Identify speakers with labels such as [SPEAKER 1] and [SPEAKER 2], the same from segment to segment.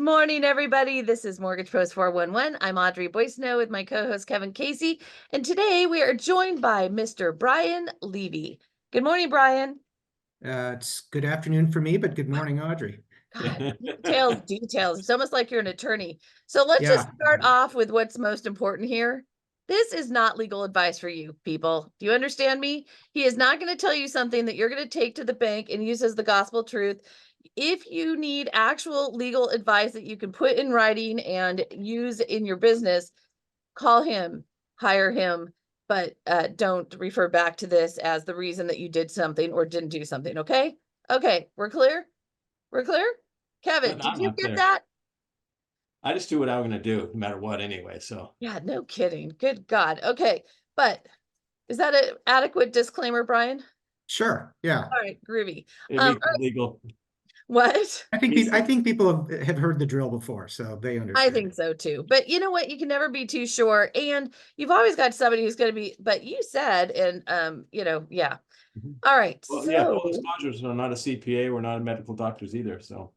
[SPEAKER 1] morning, everybody. This is Mortgage Pros 411. I'm Audrey Boisno with my co-host Kevin Casey, and today we are joined by Mr. Brian Levy. Good morning, Brian.
[SPEAKER 2] It's good afternoon for me, but good morning, Audrey.
[SPEAKER 1] God, details. It's almost like you're an attorney. So let's just start off with what's most important here. This is not legal advice for you, people. Do you understand me? He is not going to tell you something that you're going to take to the bank and use as the gospel truth. If you need actual legal advice that you can put in writing and use in your business, call him, hire him, but don't refer back to this as the reason that you did something or didn't do something. Okay. We're clear. Kevin, did you get that?
[SPEAKER 3] I just do what I'm going to do no matter what anyway. So
[SPEAKER 1] yeah, no kidding. Good God. Okay. But is that an adequate disclaimer, Brian?
[SPEAKER 2] Sure. Yeah.
[SPEAKER 1] All right. Groovy.
[SPEAKER 3] Legal.
[SPEAKER 1] What?
[SPEAKER 2] I think people have heard the drill before, so they understand.
[SPEAKER 1] I think so too. But you know what? You can never be too sure. And you've always got somebody who's going to be, but you said, and yeah. All right.
[SPEAKER 3] Well,
[SPEAKER 1] so,
[SPEAKER 3] yeah, full disclosures, we're not a CPA, we're not medical doctors either, so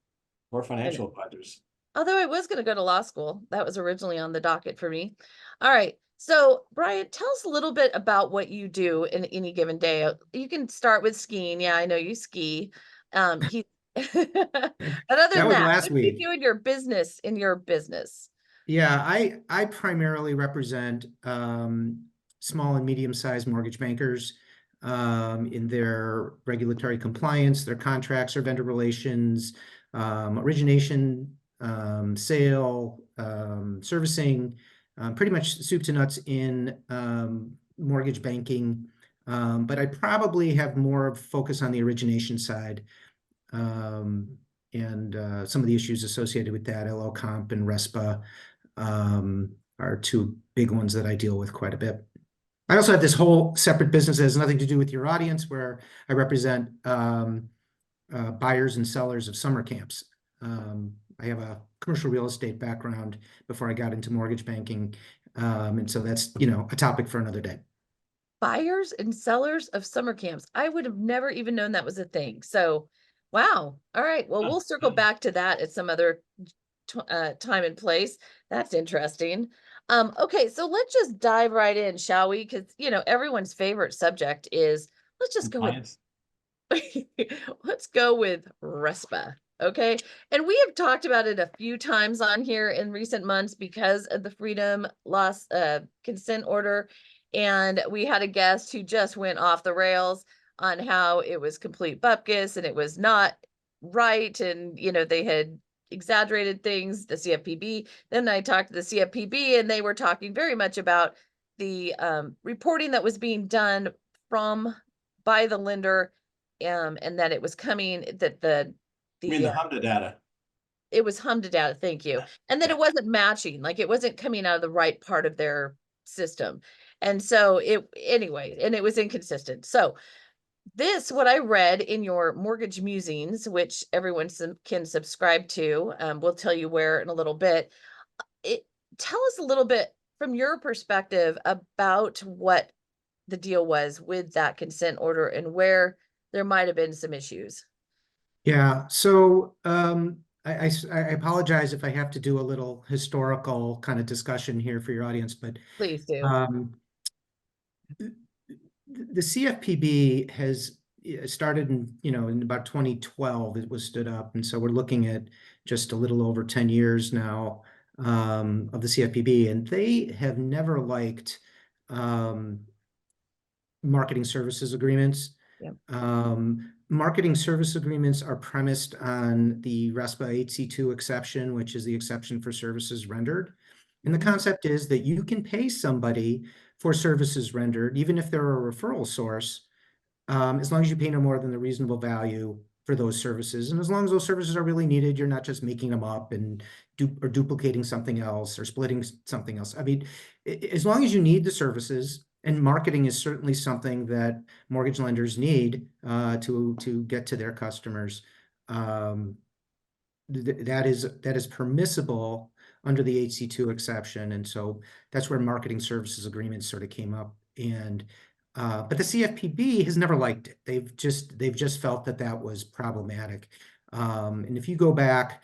[SPEAKER 3] or financial advisors.
[SPEAKER 1] Although I was going to go to law school, that was originally on the docket for me. All right. So, Brian, tell us a little bit about what you do in any given day. You can start with skiing. Yeah, I know you ski. But other than that,
[SPEAKER 2] last
[SPEAKER 1] what do you
[SPEAKER 2] week.
[SPEAKER 1] do in your business?
[SPEAKER 2] Yeah, I primarily represent small and medium-sized mortgage bankers in their regulatory compliance, their contracts or vendor relations, origination, sale, servicing, pretty much soup to nuts in mortgage banking. But I probably have more focus on the origination side. And some of the issues associated with that, LL Comp and RESPA, are two big ones that I deal with quite a bit. I also have this whole separate business that has nothing to do with your audience, where I represent buyers and sellers of summer camps. I have a commercial real estate background before I got into mortgage banking, and so that's a topic for another day.
[SPEAKER 1] Buyers and sellers of summer camps. I would have never even known that was a thing. So, wow. All right. Well, we'll circle back to that at some other time and place. That's interesting. Okay, so let's just dive right in, shall we? Because everyone's favorite subject is let's go with RESPA. Okay, and we have talked about it a few times on here in recent months because of the freedom loss consent order, and we had a guest who just went off the rails on how it was complete bupkis and it was not right, and they had exaggerated things, the CFPB. Then I talked to the CFPB and they were talking very much about the reporting that was being done by the lender, and that it was coming, that the
[SPEAKER 3] HMDA data.
[SPEAKER 1] It was HMDA data, thank you. And that it wasn't matching, like it wasn't coming out of the right part of their system. And so it was inconsistent. So what I read in your Mortgage Musings, which everyone can subscribe to, we'll tell you where in a little bit. Tell us a little bit from your perspective about what the deal was with that consent order and where there might have been some issues.
[SPEAKER 2] Yeah, so I apologize if I have to do a little historical kind of discussion here for your audience, but
[SPEAKER 1] please do.
[SPEAKER 2] The CFPB has started in about 2012. It was stood up, and so we're looking at just a little over 10 years now of the CFPB, and they have never liked marketing services agreements.
[SPEAKER 1] Yep.
[SPEAKER 2] Marketing service agreements are premised on the RESPA 8C2 exception, which is the exception for services rendered. And the concept is that you can pay somebody for services rendered, even if they're a referral source, as long as you pay no more than the reasonable value for those services. And as long as those services are really needed, you're not just making them up and duplicating something else or splitting something else. I mean, as long as you need the services, and marketing is certainly something that mortgage lenders need to get to their customers, that is permissible under the HC2 exception. And so that's where marketing services agreements sort of came up. And but the CFPB has never liked it. They've just felt that was problematic. And if you go back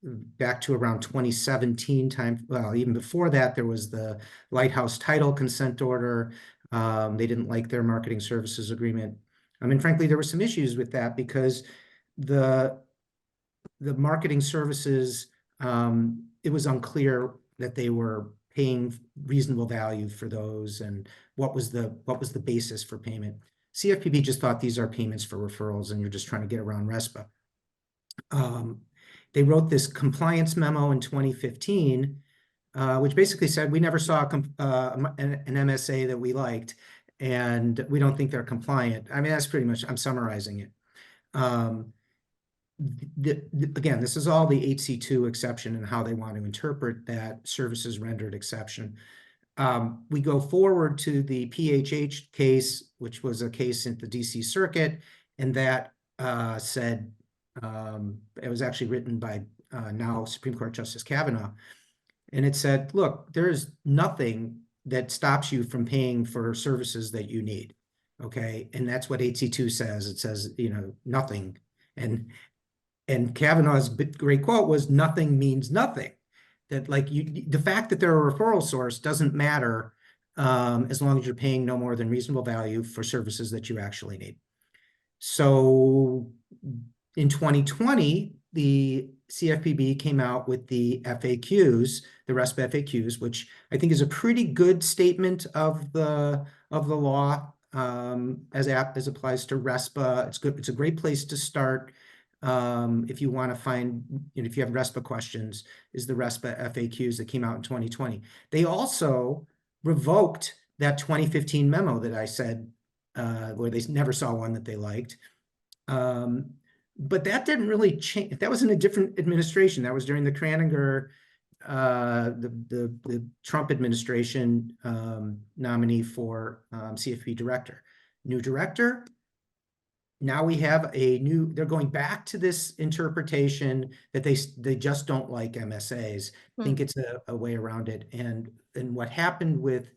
[SPEAKER 2] back to around 2017 time. Well, even before that, there was the Lighthouse Title consent order. They didn't like their marketing services agreement. I mean, frankly, there were some issues with that because the marketing services, it was unclear that they were paying reasonable value for those, and what was the basis for payment. CFPB just thought these are payments for referrals and you're just trying to get around RESPA. They wrote this compliance memo in 2015, which basically said we never saw an MSA that we liked, and we don't think they're compliant. I mean, that's pretty much, I'm summarizing it. Again, this is all the 8C2 exception and how they want to interpret that services rendered exception. We go forward to the PHH case, which was a case in the DC Circuit, and that said, it was actually written by now Supreme Court Justice Kavanaugh, and it said, look, there is nothing that stops you from paying for services that you need, okay? And that's what 8C2 says. It says, you know, nothing. And Kavanaugh's great quote was, nothing means nothing. That like the fact that they're a referral source doesn't matter as long as you're paying no more than reasonable value for services that you actually need. So in 2020, the CFPB came out with the FAQs, the RESPA FAQs, which I think is a pretty good statement of the law as applies to RESPA. It's good. It's a great place to start. If you want to find, you know, if you have RESPA questions, is the RESPA FAQs that came out in 2020. They also revoked that 2015 memo that I said, where they never saw one that they liked. But that didn't really change. That was in a different administration. That was during the Kraninger, the Trump administration nominee for CFP director. New director. Now we have a new, they're going back to this interpretation that they just don't like MSAs. I think it's a way around it. And what happened with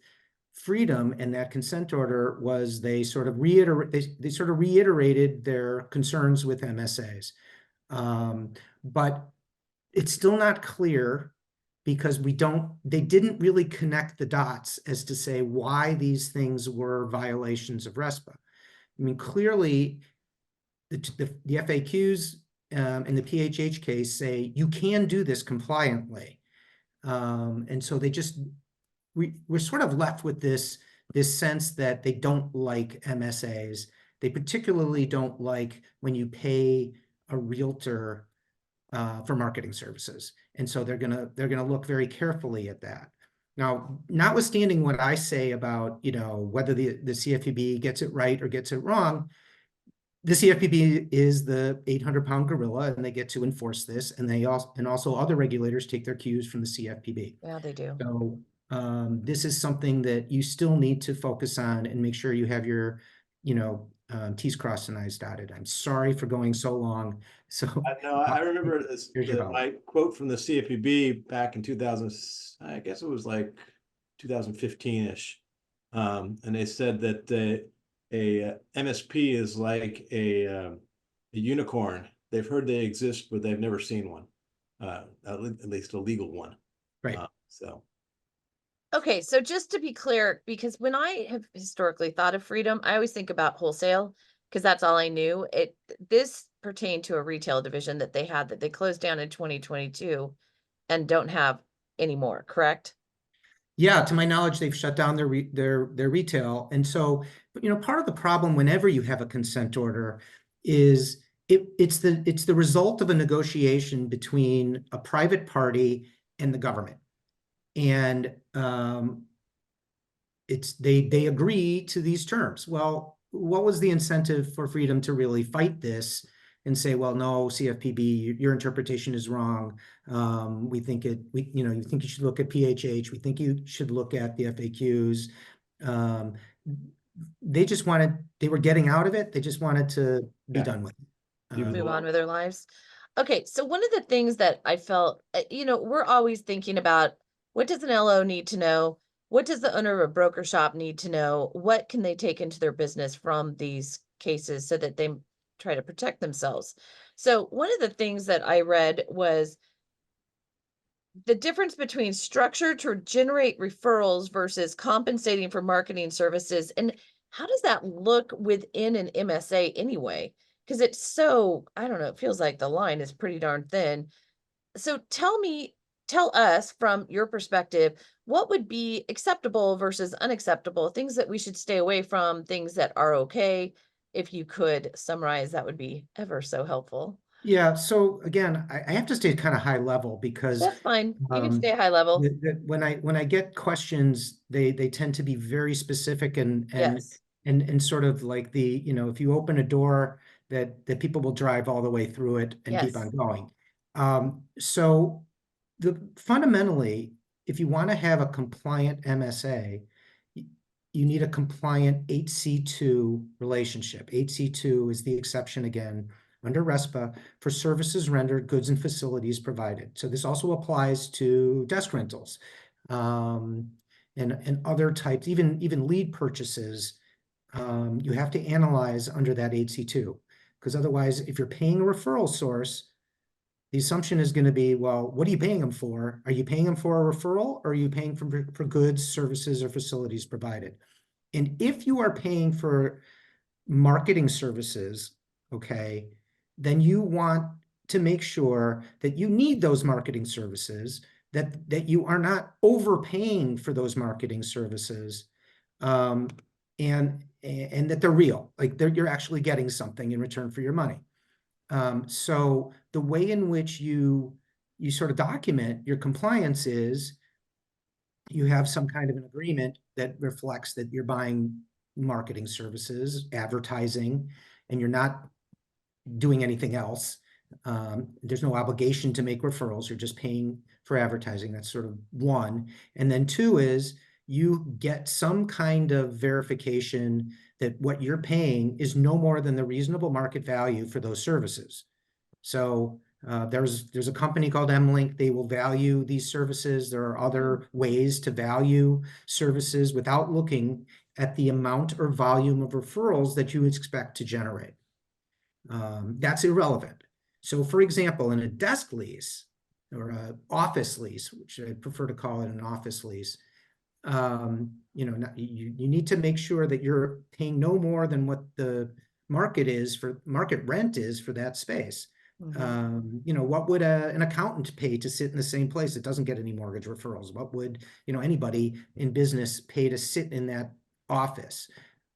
[SPEAKER 2] Freedom and that consent order was they sort of reiterated their concerns with MSAs. But it's still not clear because they didn't really connect the dots as to say why these things were violations of RESPA. I mean, clearly, the FAQs in the PHH case say you can do this compliantly. And so we're sort of left with this sense that they don't like MSAs. They particularly don't like when you pay a realtor for marketing services. And so they're gonna look very carefully at that. Now, notwithstanding what I say about, you know, whether the CFPB gets it right or gets it wrong, the CFPB is the 800-pound gorilla, and they get to enforce this. And also other regulators take their cues from the CFPB.
[SPEAKER 1] Yeah, they do.
[SPEAKER 2] So this is something that you still need to focus on and make sure you have your, you know, T's crossed and I's dotted. I'm sorry for going so long. So
[SPEAKER 3] no, I remember my quote from the CFPB back in 2000. I guess it was like 2015-ish, and they said that a MSP is like a unicorn. They've heard they exist, but they've never seen one, at least a legal one.
[SPEAKER 2] Right.
[SPEAKER 1] Okay, so just to be clear, because when I have historically thought of Freedom, I always think about wholesale because that's all I knew. This pertained to a retail division that they had that they closed down in 2022 and don't have anymore, correct?
[SPEAKER 2] Yeah, to my knowledge, they've shut down their retail. And so, you know, part of the problem whenever you have a consent order is it's the result of a negotiation between a private party and the government. And they agree to these terms. Well, what was the incentive for Freedom to really fight this and say, well, no, CFPB, your interpretation is wrong. We think you think you should look at PHH. We think you should look at the FAQs. They were getting out of it. They just wanted to be done with it.
[SPEAKER 1] Move on with their lives. Okay, so one of the things that I felt, you know, we're always thinking about, what does an LO need to know? What does the owner of a broker shop need to know? What can they take into their business from these cases so that they try to protect themselves? So one of the things that I read was the difference between structure to generate referrals versus compensating for marketing services, and how does that look within an MSA anyway? Because it's so, I don't know, it feels like the line is pretty darn thin. So tell us from your perspective, what would be acceptable versus unacceptable, things that we should stay away from, things that are okay. If you could summarize, that would be ever so helpful.
[SPEAKER 2] Yeah, so again, I have to stay kind of high level because
[SPEAKER 1] That's fine. You can stay high level.
[SPEAKER 2] when I get questions, they tend to be very specific
[SPEAKER 1] Yes.
[SPEAKER 2] and sort of like the, if you open a door that people will drive all the way through it and keep on
[SPEAKER 1] Yes.
[SPEAKER 2] going. So fundamentally, if you want to have a compliant MSA, you need a compliant HC2 relationship. HC2 is the exception again under RESPA for services rendered, goods and facilities provided. So this also applies to desk rentals and other types, even lead purchases. You have to analyze under that HC2 because otherwise, if you're paying a referral source, the assumption is going to be, well, what are you paying them for? Are you paying them for a referral or are you paying for goods, services, or facilities provided? And if you are paying for marketing services, okay, then you want to make sure that you need those marketing services, that you are not overpaying for those marketing services, and that they're real, like you're actually getting something in return for your money. So the way in which you sort of document your compliance is you have some kind of an agreement that reflects that you're buying marketing services, advertising, and you're not doing anything else. There's no obligation to make referrals. You're just paying for advertising. That's sort of one. And then two is you get some kind of verification that what you're paying is no more than the reasonable market value for those services. So there's a company called MLink. They will value these services. There are other ways to value services without looking at the amount or volume of referrals that you expect to generate. That's irrelevant. So for example, in a desk lease or an office lease, which I prefer to call it an office lease, you need to make sure that you're paying no more than what the market rent is for that space. What would an accountant pay to sit in the same place? It doesn't get any mortgage referrals. What would, anybody in business pay to sit in that office?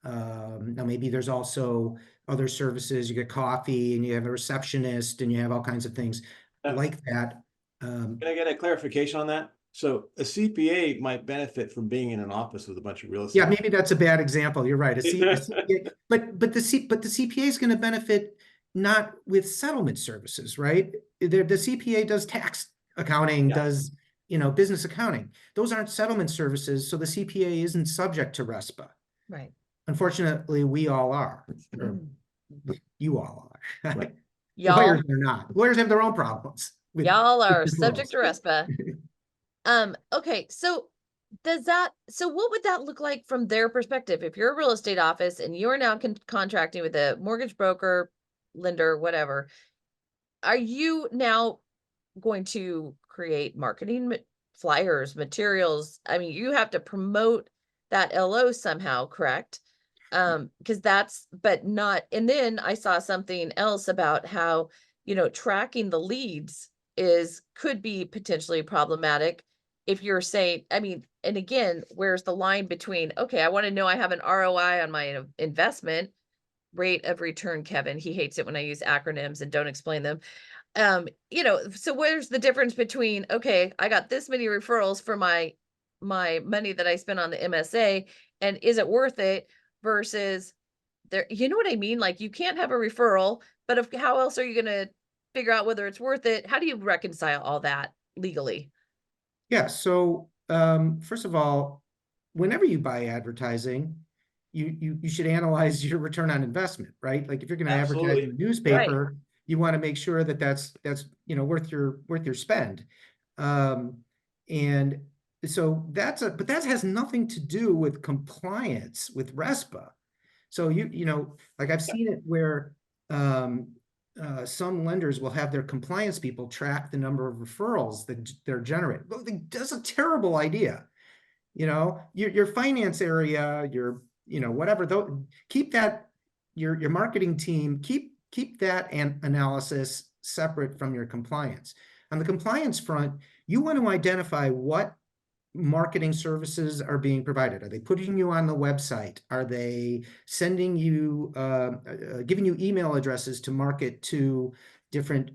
[SPEAKER 2] Now maybe there's also other services. You get coffee and you have a receptionist and you have all kinds of things like that.
[SPEAKER 3] Can I get a clarification on that? So a CPA might benefit from being in an office with a bunch of real estate.
[SPEAKER 2] Yeah, maybe that's a bad example. You're right. A CPA, but the CPA is going to benefit not with settlement services, right? The CPA does tax accounting, does business accounting. Those aren't settlement services, so the CPA isn't subject to RESPA.
[SPEAKER 1] Right.
[SPEAKER 2] Unfortunately, we all are. Or you all are.
[SPEAKER 1] Right.
[SPEAKER 2] Lawyers are not. Lawyers have their own problems.
[SPEAKER 1] Y'all are subject to RESPA. Okay, so what would that look like from their perspective? If you're a real estate office and you're now contracting with a mortgage broker, lender, whatever, are you now going to create marketing flyers, materials? I mean, you have to promote that LO somehow, correct? Because and then I saw something else about how, tracking the leads could be potentially problematic if you're saying, I mean, and again, where's the line between, okay, I want to know I have an ROI on my investment, rate of return, Kevin. He hates it when I use acronyms and don't explain them. So where's the difference between, okay, I got this many referrals for my money that I spent on the MSA, and is it worth it versus there, you know what I mean? Like you can't have a referral, but how else are you going to figure out whether it's worth it? How do you reconcile all that legally?
[SPEAKER 2] Yeah. So first of all, whenever you buy advertising, you should analyze your return on investment, right? Like if you're going to advertise in a newspaper, right, you want to make sure that that's worth your spend. And so but that has nothing to do with compliance with RESPA. So like I've seen it where some lenders will have their compliance people track the number of referrals that they're generating. Well, that's a terrible idea. You know, your finance area, your, you know, whatever, though, keep that, your marketing team, keep that analysis separate from your compliance. On the compliance front, you want to identify what marketing services are being provided. Are they putting you on the website? Are they sending you, giving you email addresses to market to different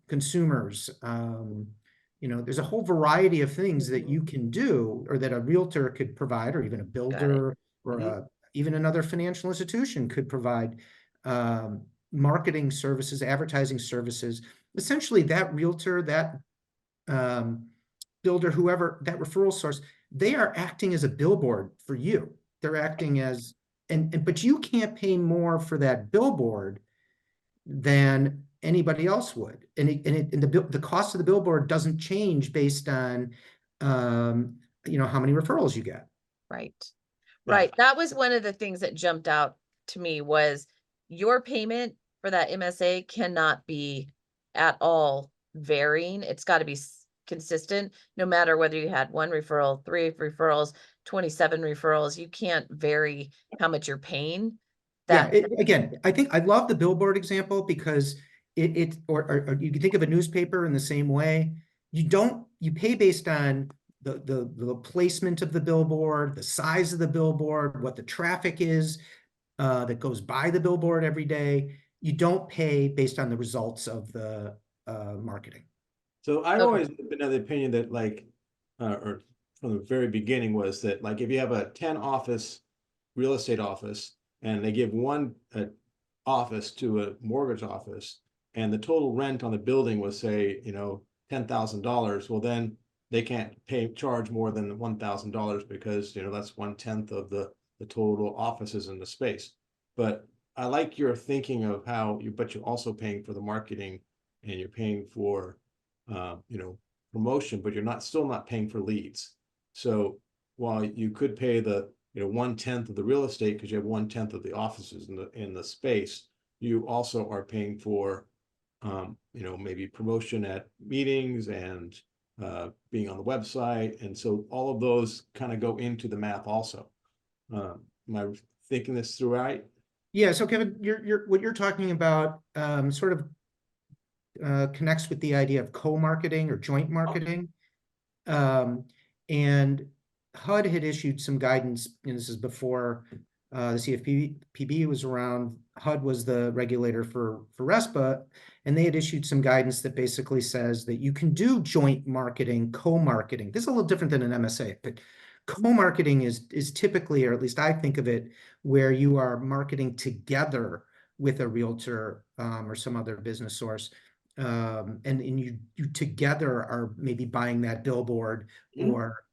[SPEAKER 2] consumers? You know, there's a whole variety of things that you can do, or that a realtor could provide, or even a builder, or even another financial institution could provide marketing services, advertising services. Essentially, that realtor, that builder, whoever, that referral source, they are acting as a billboard for you. They're acting as, but you can't pay more for that billboard than anybody else would. And the cost of the billboard doesn't change based on, you know, how many referrals you get.
[SPEAKER 1] Right. Right. That was one of the things that jumped out to me, was your payment for that MSA cannot be at all varying. It's got to be consistent, no matter whether you had 1 referral, 3 referrals, 27 referrals. You can't vary how much you're paying.
[SPEAKER 2] Again, I think I love the billboard example, because or you can think of a newspaper in the same way. You pay based on the placement of the billboard, the size of the billboard, what the traffic is that goes by the billboard every day. You don't pay based on the results of the marketing.
[SPEAKER 3] So I've always been of the opinion that, like, or from the very beginning, was that, like, if you have a 10 office real estate office and they give one office to a mortgage office, and the total rent on the building was, say, you know, $10,000, well, then they can't charge more than $1,000, because, you know, that's 1/10 of the total offices in the space. But I like your thinking of how but you're also paying for the marketing, and you're paying for you know, promotion, but you're still not paying for leads. So while you could pay the, you know, 1/10 of the real estate, because you have 1/10 of the offices in the space, you also are paying for you know, maybe promotion at meetings and being on the website. And so all of those kind of go into the math also. Am I thinking this through right?
[SPEAKER 2] Yeah. So Kevin, what you're talking about sort of connects with the idea of co-marketing or joint marketing. And HUD had issued some guidance, and this is before the CFPB was around. HUD was the regulator for RESPA, and they had issued some guidance that basically says that you can do joint marketing, co-marketing. This is a little different than an MSA, but co-marketing is typically, or at least I think of it, where you are marketing together with a realtor or some other business source. And you together are maybe buying that billboard or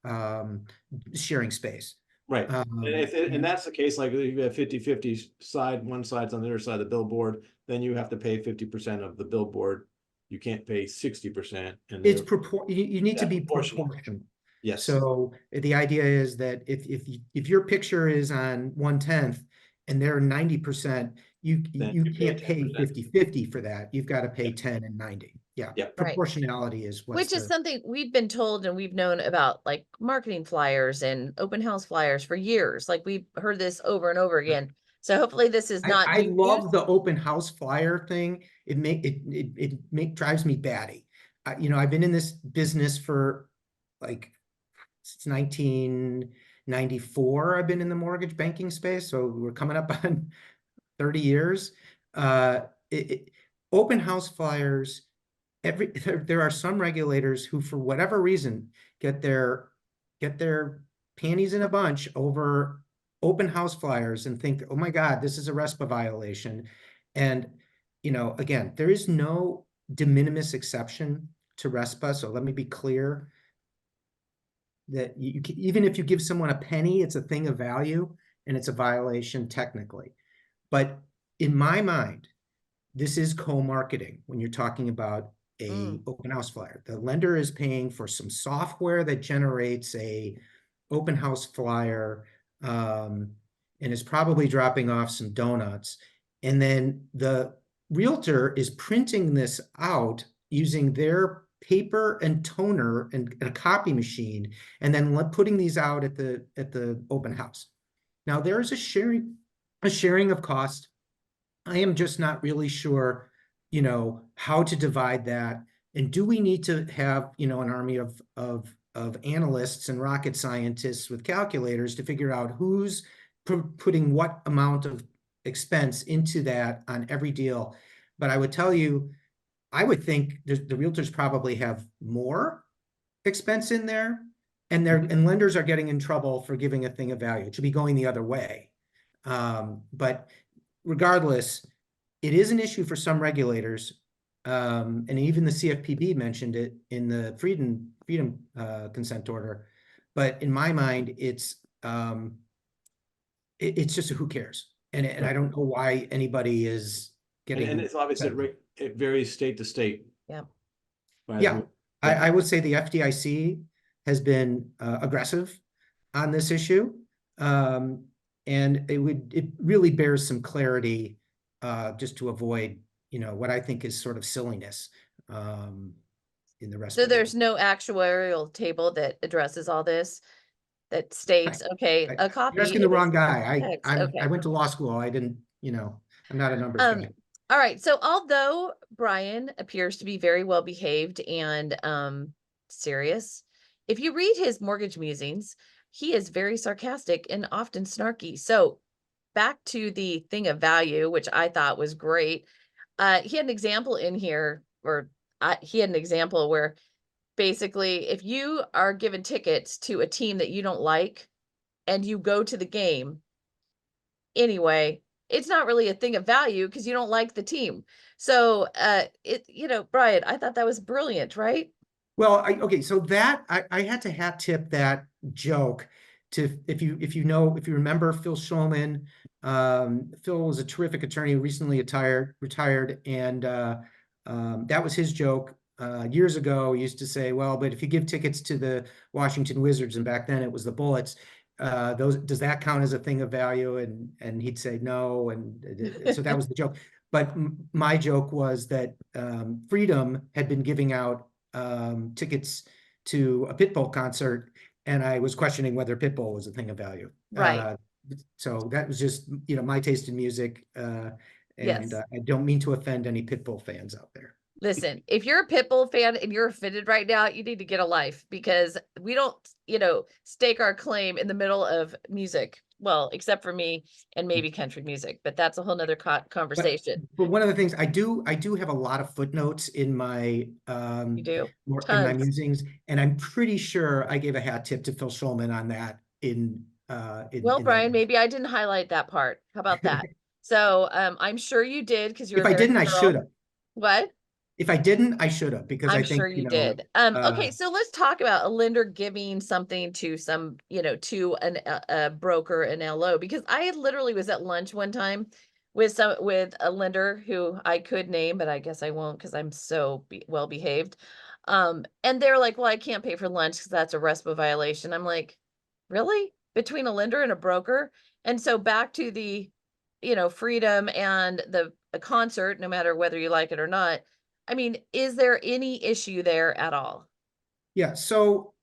[SPEAKER 2] sharing space.
[SPEAKER 3] Right. And that's the case, like if you have 50-50 side, one side's on the other side of the billboard, then you have to pay 50% of the billboard. You can't pay 60%. And
[SPEAKER 2] it's you need to be proportional.
[SPEAKER 3] Yes.
[SPEAKER 2] So the idea is that if your picture is on 1/10 and they're 90%, you can't pay 50-50 for that. You've got to pay 10 and 90. Yeah. Proportionality is
[SPEAKER 1] which is something we've been told and we've known about, like marketing flyers and open house flyers for years. Like we've heard this over and over again. So hopefully this is not.
[SPEAKER 2] I love the open house flyer thing. It drives me batty. You know, I've been in this business for like since 1994. I've been in the mortgage banking space, so we're coming up on 30 years. Open house flyers. There are some regulators who, for whatever reason, get their panties in a bunch over open house flyers and think, oh my God, this is a RESPA violation. And, you know, again, there is no de minimis exception to RESPA. So let me be clear that even if you give someone a penny, it's a thing of value and it's a violation technically. But in my mind, this is co-marketing when you're talking about a open house flyer. The lender is paying for some software that generates a open house flyer and is probably dropping off some donuts. And then the realtor is printing this out using their paper and toner and a copy machine, and then putting these out at the open house. Now there's a sharing of cost. I am just not really sure, how to divide that. And do we need to have, an army of analysts and rocket scientists with calculators to figure out who's putting what amount of expense into that on every deal? But I would tell you, I would think the realtors probably have more expense in there, and lenders are getting in trouble for giving a thing of value. It should be going the other way. But regardless, it is an issue for some regulators, and even the CFPB mentioned it in the freedom consent order. But in my mind, it's just a who cares, and I don't know why anybody is getting.
[SPEAKER 3] And it's obvious it varies state to state.
[SPEAKER 1] Yeah.
[SPEAKER 2] Yeah, I would say the FDIC has been aggressive on this issue, and it really bears some clarity, just to avoid, what I think is sort of silliness in the rest.
[SPEAKER 1] So there's no actuarial table that addresses all this, that states, okay, a copy.
[SPEAKER 2] You're asking the wrong guy.
[SPEAKER 1] Okay.
[SPEAKER 2] I went to law school. I didn't, I'm not a numbers guy.
[SPEAKER 1] All right. So although Brian appears to be very well behaved and serious, if you read his mortgage musings, he is very sarcastic and often snarky. So back to the thing of value, which I thought was great. He had an example in here, he had an example where basically if you are given tickets to a team that you don't like and you go to the game anyway, it's not really a thing of value because you don't like the team. So, Brian, I thought that was brilliant, right?
[SPEAKER 2] Well, okay, so that I had to hat tip that joke to, if you remember Phil Schulman. Phil was a terrific attorney who recently retired, and that was his joke. Years ago, he used to say, well, but if you give tickets to the Washington Wizards, and back then it was the Bullets, does that count as a thing of value? And he'd say no, and so that was the joke. But my joke was that Freedom had been giving out tickets to a Pitbull concert, and I was questioning whether Pitbull was a thing of value.
[SPEAKER 1] Right.
[SPEAKER 2] So that was just, my taste in music,
[SPEAKER 1] Yes.
[SPEAKER 2] I don't mean to offend any Pitbull fans out there.
[SPEAKER 1] Listen, if you're a Pitbull fan and you're offended right now, you need to get a life, because we don't, stake our claim in the middle of music. Well, except for me and maybe country music, but that's a whole nother conversation.
[SPEAKER 2] But one of the things I do have a lot of footnotes in my
[SPEAKER 1] You do?
[SPEAKER 2] in my musings, and I'm pretty sure I gave a hat tip to Phil Schulman on that
[SPEAKER 1] Well, Brian, maybe I didn't highlight that part. How about that? So I'm sure you did, because you're.
[SPEAKER 2] If I didn't, I should have.
[SPEAKER 1] What?
[SPEAKER 2] If I didn't, I should have, because I think
[SPEAKER 1] sure you did. Okay, so let's talk about a lender giving something to some, to a broker, an LO, because I literally was at lunch one time with a lender who I could name, but I guess I won't because I'm so well behaved. And they're like, well, I can't pay for lunch because that's a RESPA violation. I'm like, really? Between a lender and a broker? And so back to the, freedom and a concert, no matter whether you like it or not. I mean, is there any issue there at all?
[SPEAKER 2] Yeah. So,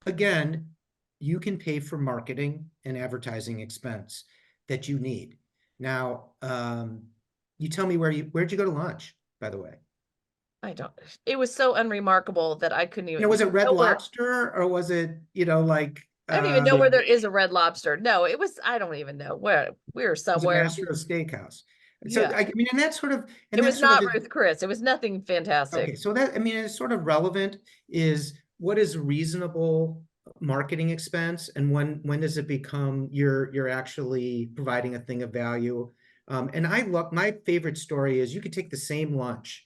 [SPEAKER 2] again, you can pay for marketing and advertising expense that you need. Now, you tell me where'd you go to lunch, by the way?
[SPEAKER 1] I don't, it was so unremarkable that I couldn't even.
[SPEAKER 2] Was it Red Lobster, or was it, like,
[SPEAKER 1] I don't even know where there is a Red Lobster. No, it was, I don't even know where we were somewhere.
[SPEAKER 2] It was a Mastro Steakhouse. So, yeah. I mean, and that's sort of, and
[SPEAKER 1] it was not Ruth Chris. It was nothing fantastic.
[SPEAKER 2] Okay. So that, I mean, it's sort of relevant is what is reasonable marketing expense, and when does it become you're actually providing a thing of value? And my favorite story is you could take the same lunch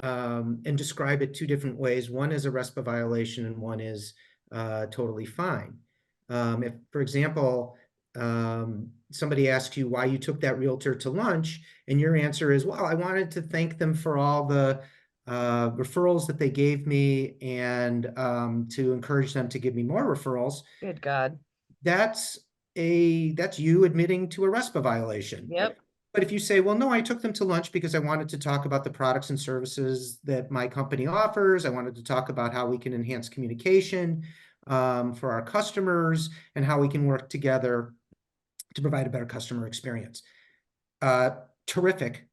[SPEAKER 2] and describe it two different ways. One is a RESPA violation and one is totally fine. If, for example, somebody asks you why you took that realtor to lunch, and your answer is, well, I wanted to thank them for all the referrals that they gave me, and to encourage them to give me more referrals.
[SPEAKER 1] Good God.
[SPEAKER 2] That's you admitting to a RESPA violation.
[SPEAKER 1] Yep.
[SPEAKER 2] But if you say, well, no, I took them to lunch because I wanted to talk about the products and services that my company offers. I wanted to talk about how we can enhance communication for our customers and how we can work together to provide a better customer experience. Terrific.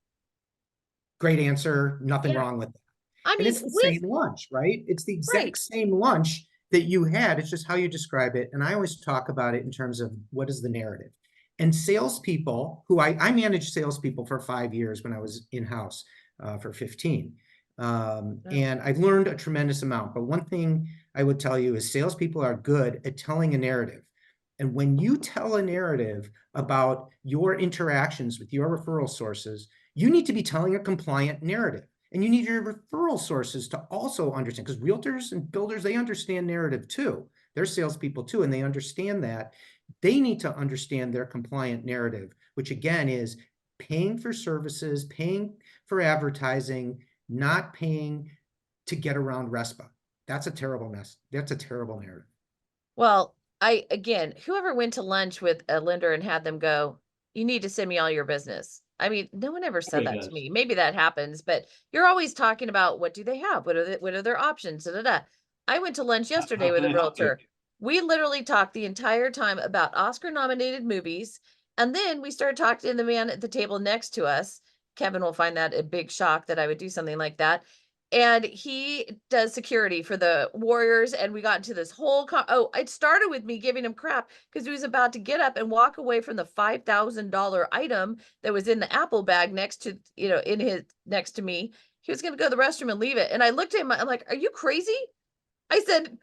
[SPEAKER 2] Great answer. Nothing wrong with that.
[SPEAKER 1] I
[SPEAKER 2] And
[SPEAKER 1] mean,
[SPEAKER 2] it's the same lunch, right? It's the exact same lunch that you had. It's just how you describe it. And I always talk about it in terms of what is the narrative. And salespeople, who I managed salespeople for 5 years when I was in-house for 15. And I learned a tremendous amount. But one thing I would tell you is salespeople are good at telling a narrative. And when you tell a narrative about your interactions with your referral sources, you need to be telling a compliant narrative. And you need your referral sources to also understand, because realtors and builders, they understand narrative too. They're salespeople too, and they understand that. They need to understand their compliant narrative, which again is paying for services, paying for advertising, not paying to get around RESPA. That's a terrible mess. That's a terrible narrative.
[SPEAKER 1] Well, again, whoever went to lunch with a lender and had them go, you need to send me all your business. I mean, no one ever said that to me. Maybe that happens, but you're always talking about what do they have? What are their options? Da, da, da. I went to lunch yesterday with a realtor. We literally talked the entire time about Oscar-nominated movies. And then we started talking to the man at the table next to us. Kevin will find that a big shock that I would do something like that. And he does security for the Warriors. And we got into this whole, it started with me giving him crap because he was about to get up and walk away from the $5,000 item that was in the Apple bag next to, next to me. He was going to go to the restroom and leave it. And I looked at him, I'm like, are you crazy? I said,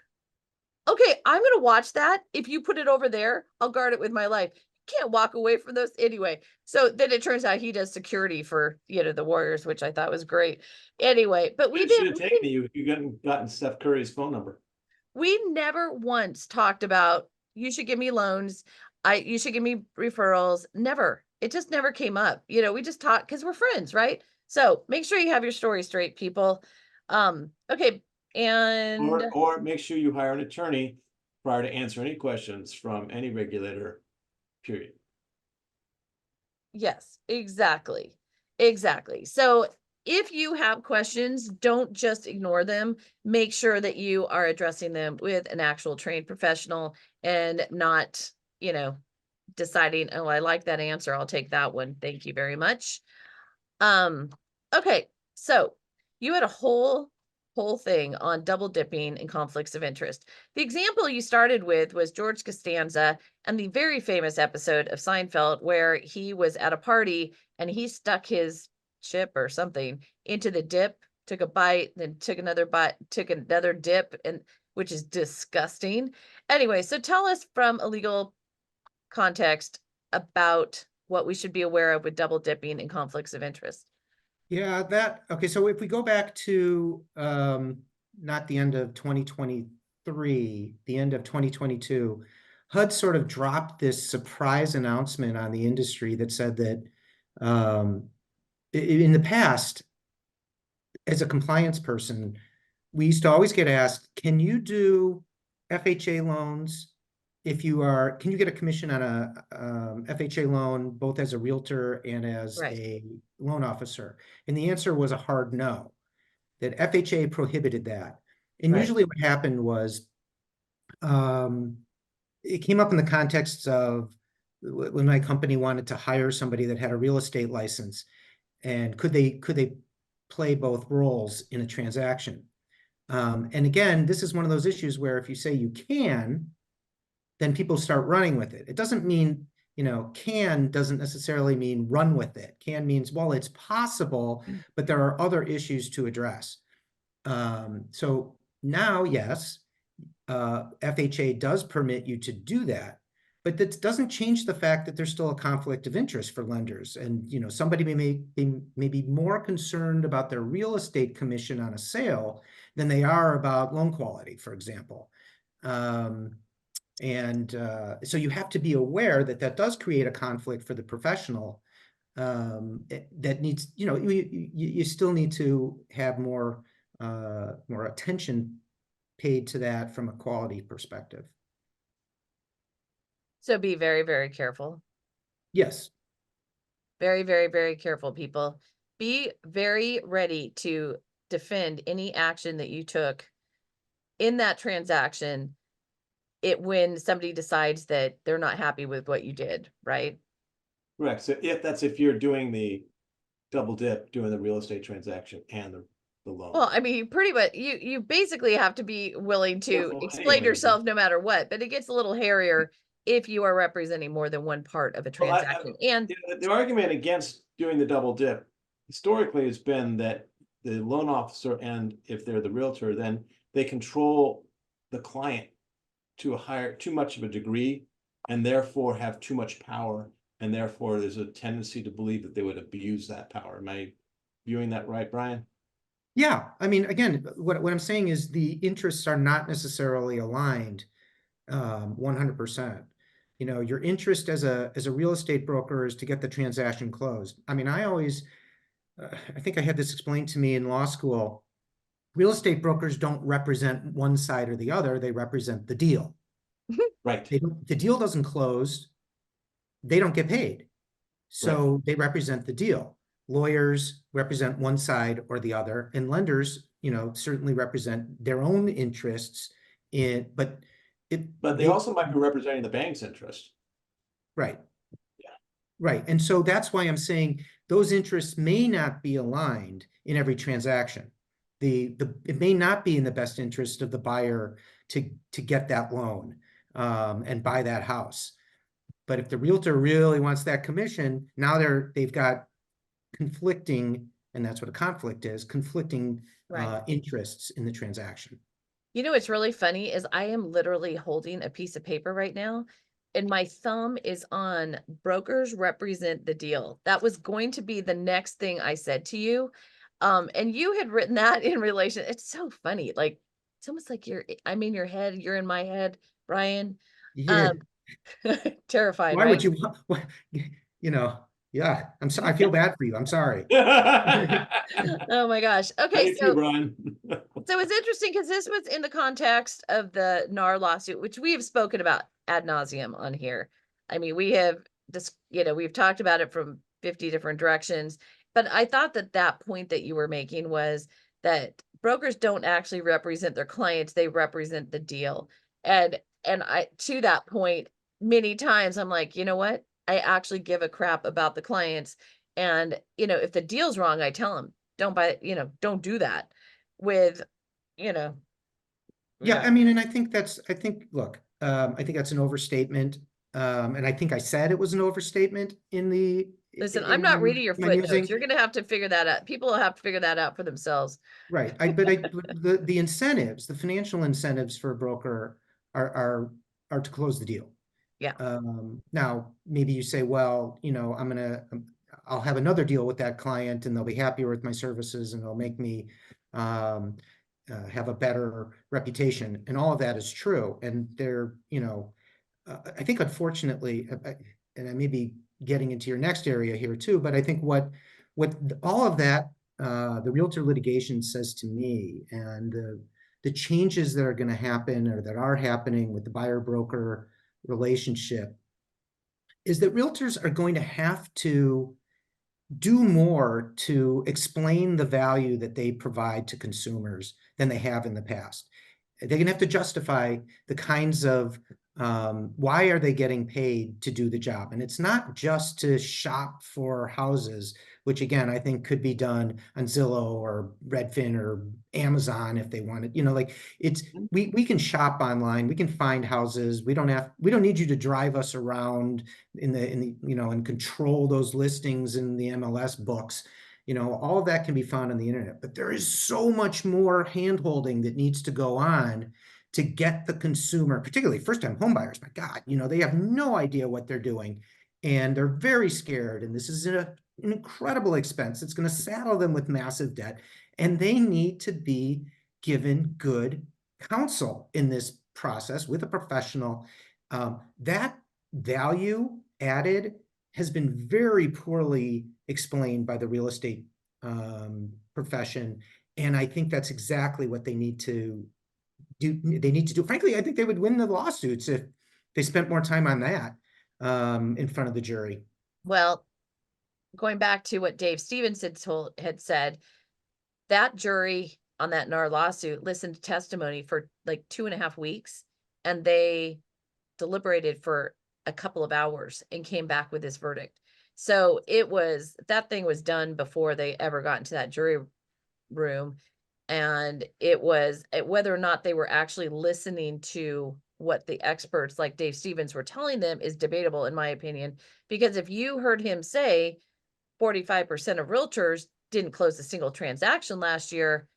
[SPEAKER 1] okay, I'm going to watch that. If you put it over there, I'll guard it with my life. Can't walk away from those anyway. So then it turns out he does security for, the Warriors, which I thought was great. Anyway, but we
[SPEAKER 3] should have taken you if you gotten Steph Curry's phone number.
[SPEAKER 1] We never once talked about you should give me loans. You should give me referrals. Never. It just never came up. We just talked because we're friends, right? So make sure you have your story straight, people. Okay. And
[SPEAKER 3] or make sure you hire an attorney prior to answer any questions from any regulator, period.
[SPEAKER 1] Yes, exactly. Exactly. So if you have questions, don't just ignore them. Make sure that you are addressing them with an actual trained professional and not, deciding, oh, I like that answer. I'll take that one. Thank you very much. Okay. So you had a whole thing on double dipping and conflicts of interest. The example you started with was George Costanza and the very famous episode of Seinfeld where he was at a party and he stuck his chip or something into the dip, took a bite, then took another bite, took another dip, and which is disgusting. Anyway, so tell us from a legal context about what we should be aware of with double dipping and conflicts of interest.
[SPEAKER 2] Yeah, okay. So if we go back to not the end of 2023, the end of 2022, HUD sort of dropped this surprise announcement on the industry that said that in the past, as a compliance person, we used to always get asked, can you do FHA loans can you get a commission on a FHA loan, both as a realtor and as a loan officer? And the answer was a hard no, that FHA prohibited that. And usually what happened was it came up in the context of when my company wanted to hire somebody that had a real estate license, and could they play both roles in a transaction? And again, this is one of those issues where if you say you can, then people start running with it. It doesn't mean, can doesn't necessarily mean run with it. Can means, well, it's possible, but there are other issues to address. So now, yes, FHA does permit you to do that, but that doesn't change the fact that there's still a conflict of interest for lenders. And, somebody may be more concerned about their real estate commission on a sale than they are about loan quality, for example. So you have to be aware that does create a conflict for the professional that needs, you still need to have more attention paid to that from a quality perspective.
[SPEAKER 1] So be very, very careful.
[SPEAKER 2] Yes.
[SPEAKER 1] Very, very, very careful, people. Be very ready to defend any action that you took in that transaction when somebody decides that they're not happy with what you did, right?
[SPEAKER 3] Correct. So if you're doing the double dip, doing the real estate transaction and the loan.
[SPEAKER 1] Well, I mean, pretty much you basically have to be willing to
[SPEAKER 3] Careful
[SPEAKER 1] explain
[SPEAKER 3] anyway.
[SPEAKER 1] yourself no matter what, but it gets a little hairier if you are representing more than one part of a transaction. And
[SPEAKER 3] the argument against doing the double dip historically has been that the loan officer, and if they're the realtor, then they control the client to too much of a degree, and therefore have too much power, and therefore there's a tendency to believe that they would abuse that power. Am I viewing that right, Brian?
[SPEAKER 2] Yeah, I mean, again, what I'm saying is the interests are not necessarily aligned 100%. You know, your interest as a real estate broker is to get the transaction closed. I mean, I think I had this explained to me in law school. Real estate brokers don't represent one side or the other, they represent the deal.
[SPEAKER 3] Right.
[SPEAKER 2] The deal doesn't close, they don't get paid. So they represent the deal. Lawyers represent one side or the other, and lenders, you know, certainly represent their own interests but
[SPEAKER 3] they also might be representing the bank's interest.
[SPEAKER 2] Right.
[SPEAKER 3] Yeah.
[SPEAKER 2] Right. And so that's why I'm saying those interests may not be aligned in every transaction. It may not be in the best interest of the buyer to get that loan and buy that house. But if the realtor really wants that commission, now they've got conflicting, and that's what a conflict is, conflicting interests in the transaction.
[SPEAKER 1] you know what's really funny is I am literally holding a piece of paper right now, and my thumb is on brokers represent the deal. That was going to be the next thing I said to you. And you had written that in relation. It's so funny. Like, it's almost like I'm in your head, you're in my head, Brian.
[SPEAKER 2] Yeah.
[SPEAKER 1] Terrified,
[SPEAKER 2] Why
[SPEAKER 1] right?
[SPEAKER 2] would you, you know, yeah, I feel bad for you. I'm sorry.
[SPEAKER 1] Oh my gosh. Okay.
[SPEAKER 3] So, Brian.
[SPEAKER 1] So it's interesting because this was in the context of the NAR lawsuit, which we have spoken about ad nauseum on here. I mean, we have just, we've talked about it from 50 different directions, but I thought that point that you were making was that brokers don't actually represent their clients, they represent the deal. And to that point, many times I'm like, you know what? I actually give a crap about the clients. And, if the deal's wrong, I tell them, don't buy, don't do that with,
[SPEAKER 2] Yeah, I mean, and I think look, I think that's an overstatement. And I think I said it was an overstatement in the.
[SPEAKER 1] Listen, I'm not reading your footnotes. You're going to have to figure that out. People will have to figure that out for themselves.
[SPEAKER 2] Right. The incentives, the financial incentives for a broker are to close the deal.
[SPEAKER 1] Yeah.
[SPEAKER 2] Now, maybe you say, well, I'll have another deal with that client and they'll be happier with my services and they'll make me have a better reputation. And all of that is true. And they're, I think unfortunately, and I may be getting into your next area here too, but I think what all of that, the realtor litigation says to me, and the changes that are going to happen or that are happening with the buyer broker relationship, is that realtors are going to have to do more to explain the value that they provide to consumers than they have in the past. They're going to have to justify the kinds of why are they getting paid to do the job? And it's not just to shop for houses, which again, I think could be done on Zillow or Redfin or Amazon if they wanted, we can shop online, we can find houses. We don't need you to drive us around and control those listings in the MLS books. All of that can be found on the internet, but there is so much more hand-holding that needs to go on to get the consumer, particularly first-time homebuyers. My God, they have no idea what they're doing, and they're very scared. And this is an incredible expense. It's going to saddle them with massive debt, and they need to be given good counsel in this process with a professional. That value added has been very poorly explained by the real estate profession, and I think that's exactly what they need to do. Frankly, I think they would win the lawsuits if they spent more time on that in front of the jury.
[SPEAKER 1] Well, going back to what Dave Stevens had said, that jury on that NAR lawsuit listened to testimony for like 2.5 weeks, and they deliberated for a couple of hours and came back with this verdict. So that thing was done before they ever got into that jury room. And it was whether or not they were actually listening to what the experts like Dave Stevens were telling them is debatable, in my opinion, because if you heard him say 45% of realtors didn't close a single transaction last year,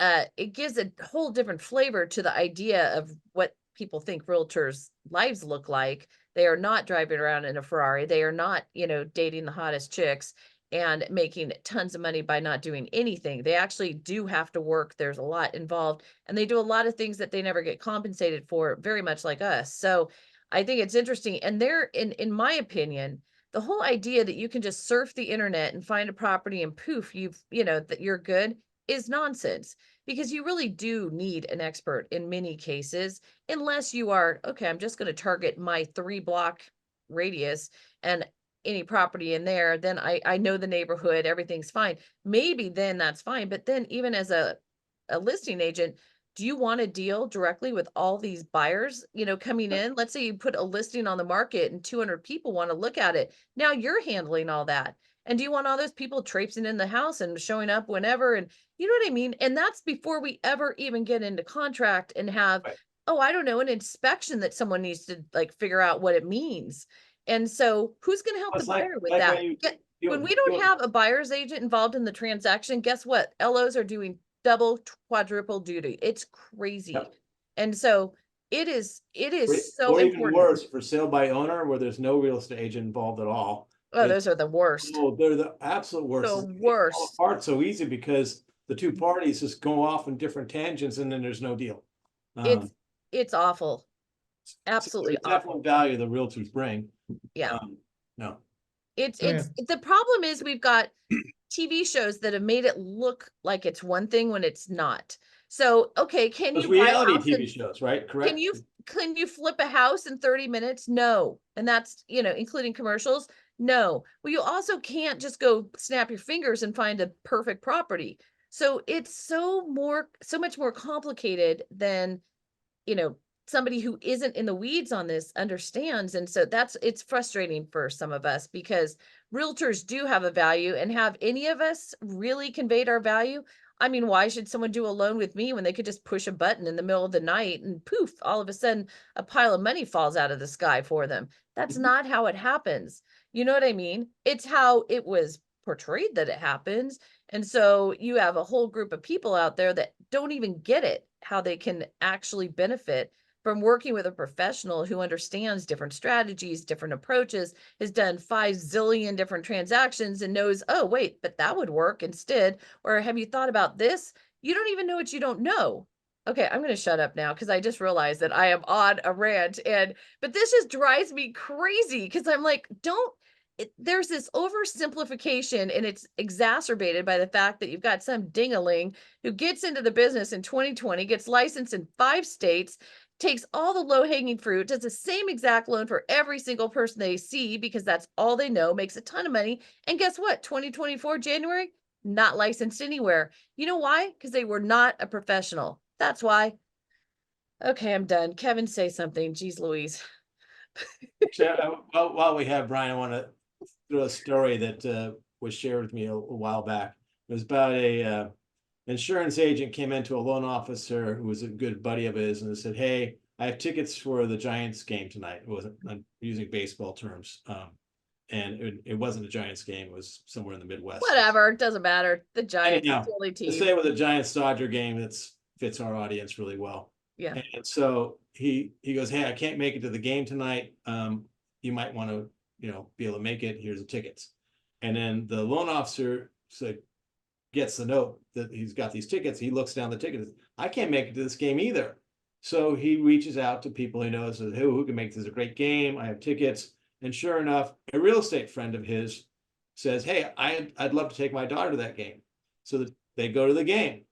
[SPEAKER 1] it gives a whole different flavor to the idea of what people think realtors' lives look like. They are not driving around in a Ferrari. They are not, dating the hottest chicks and making tons of money by not doing anything. They actually do have to work. There's a lot involved, and they do a lot of things that they never get compensated for, very much like us. So I think it's interesting. And in my opinion, the whole idea that you can just surf the internet and find a property and poof, that you're good is nonsense, because you really do need an expert in many cases, unless you are, okay, I'm just going to target my 3-block radius and any property in there, then I know the neighborhood, everything's fine. Maybe then that's fine. But then even as a listing agent, do you want to deal directly with all these buyers, coming in? Let's say you put a listing on the market and 200 people want to look at it. Now you're handling all that. And do you want all those people traipsing in the house and showing up whenever? And you know what I mean? And that's before we ever even get into contract and have,
[SPEAKER 3] Right.
[SPEAKER 1] oh, I don't know, an inspection that someone needs to like figure out what it means. And so who's going to help the buyer with that? When we don't have a buyer's agent involved in the transaction, guess what? LOs are doing double, quadruple duty. It's crazy.
[SPEAKER 3] Yep.
[SPEAKER 1] And so it is so
[SPEAKER 3] or
[SPEAKER 1] important.
[SPEAKER 3] Even worse, for sale by owner, where there's no real estate agent involved at all.
[SPEAKER 1] Oh, those are the worst.
[SPEAKER 3] Oh, they're the absolute worst.
[SPEAKER 1] The worst.
[SPEAKER 3] Fall apart so easy because the two parties just go off in different tangents and then there's no deal.
[SPEAKER 1] It's awful. Absolutely
[SPEAKER 3] So definitely value the realtors bring.
[SPEAKER 1] Yeah.
[SPEAKER 3] No.
[SPEAKER 1] It's the problem is we've got TV shows that have made it look like it's one thing when it's not. So, okay, can
[SPEAKER 3] Those
[SPEAKER 1] you buy a
[SPEAKER 3] reality
[SPEAKER 1] house
[SPEAKER 3] TV shows, right? Correct.
[SPEAKER 1] Can you flip a house in 30 minutes? No. And that's, including commercials. No. Well, you also can't just go snap your fingers and find a perfect property. So it's so much more complicated than, somebody who isn't in the weeds on this understands. And so it's frustrating for some of us, because realtors do have a value, and have any of us really conveyed our value? I mean, why should someone do a loan with me when they could just push a button in the middle of the night and poof, all of a sudden a pile of money falls out of the sky for them? That's not how it happens. You know what I mean? It's how it was portrayed that it happens. And so you have a whole group of people out there that don't even get it, how they can actually benefit from working with a professional who understands different strategies, different approaches, has done 5 zillion different transactions and knows, oh, wait, but that would work instead. Or have you thought about this? You don't even know what you don't know. Okay, I'm going to shut up now, because I just realized that I am on a rant, but this just drives me crazy, because I'm like, there's this oversimplification, and it's exacerbated by the fact that you've got some ding-a-ling who gets into the business in 2020, gets licensed in 5 states, takes all the low-hanging fruit, does the same exact loan for every single person they see because that's all they know, makes a ton of money, and guess what? 2024 January, not licensed anywhere. You know why? Because they were not a professional. That's why. Okay, I'm done. Kevin, say something. Geez Louise.
[SPEAKER 3] While we have Brian, I want to throw a story that was shared with me a while back. It was about a insurance agent came into a loan officer who was a good buddy of his and said, hey, I have tickets for the Giants game tonight. I'm using baseball terms. And it wasn't a Giants game. It was somewhere in the Midwest.
[SPEAKER 1] Whatever. It doesn't matter. The Giants are the only team.
[SPEAKER 3] To say with a Giants-Dodger game, that fits our audience really well.
[SPEAKER 1] Yeah.
[SPEAKER 3] And so he goes, hey, I can't make it to the game tonight. You might want to, be able to make it. Here's the tickets. And then the loan officer gets the note that he's got these tickets. He looks down the tickets. I can't make it to this game either. So he reaches out to people he knows, says, hey, who can make this a great game? I have tickets. And sure enough, a real estate friend of his says, hey, I'd love to take my daughter to that game. So that they go to the game.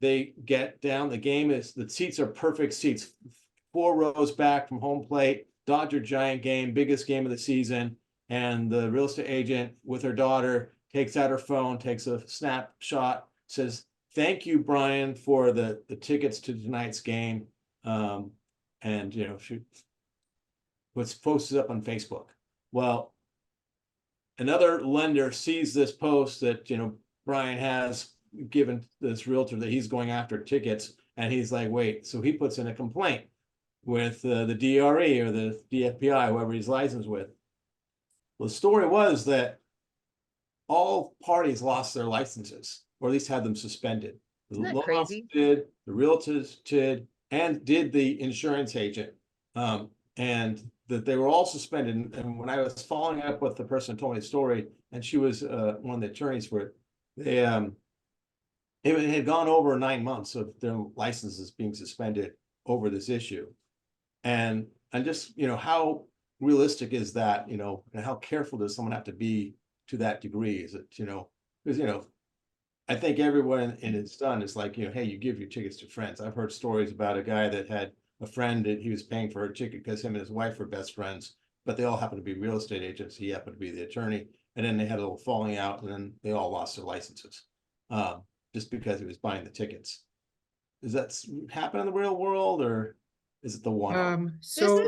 [SPEAKER 3] They get down. The seats are perfect seats, 4 rows back from home plate, Dodger Giant game, biggest game of the season. and the real estate agent with her daughter takes out her phone, takes a snapshot, says, "Thank you, Brian, for the tickets to tonight's game." And she was posted up on Facebook. Well, another lender sees this post that Brian has given this realtor that he's going after tickets, and he's like, wait, so he puts in a complaint with the DRE or the DFPI, whoever he's licensed with. Well, the story was that all parties lost their licenses, or at least had them suspended.
[SPEAKER 1] Isn't that
[SPEAKER 3] The
[SPEAKER 1] crazy?
[SPEAKER 3] did, the realtors did, and did the insurance agent. And that they were all suspended. And when I was following up with the person who told me the story, and she was one of the attorneys for it, they it had gone over 9 months of their licenses being suspended over this issue. And just, how realistic is that, and how careful does someone have to be to that degree? Is it, because, I think everyone in it's done is like, hey, you give your tickets to friends. I've heard stories about a guy that had a friend that he was paying for her ticket because him and his wife were best friends, but they all happened to be real estate agents. He happened to be the attorney. And then they had a little falling out, and then they all lost their licenses just because he was buying the tickets. Does that happen in the real world, or is it the one?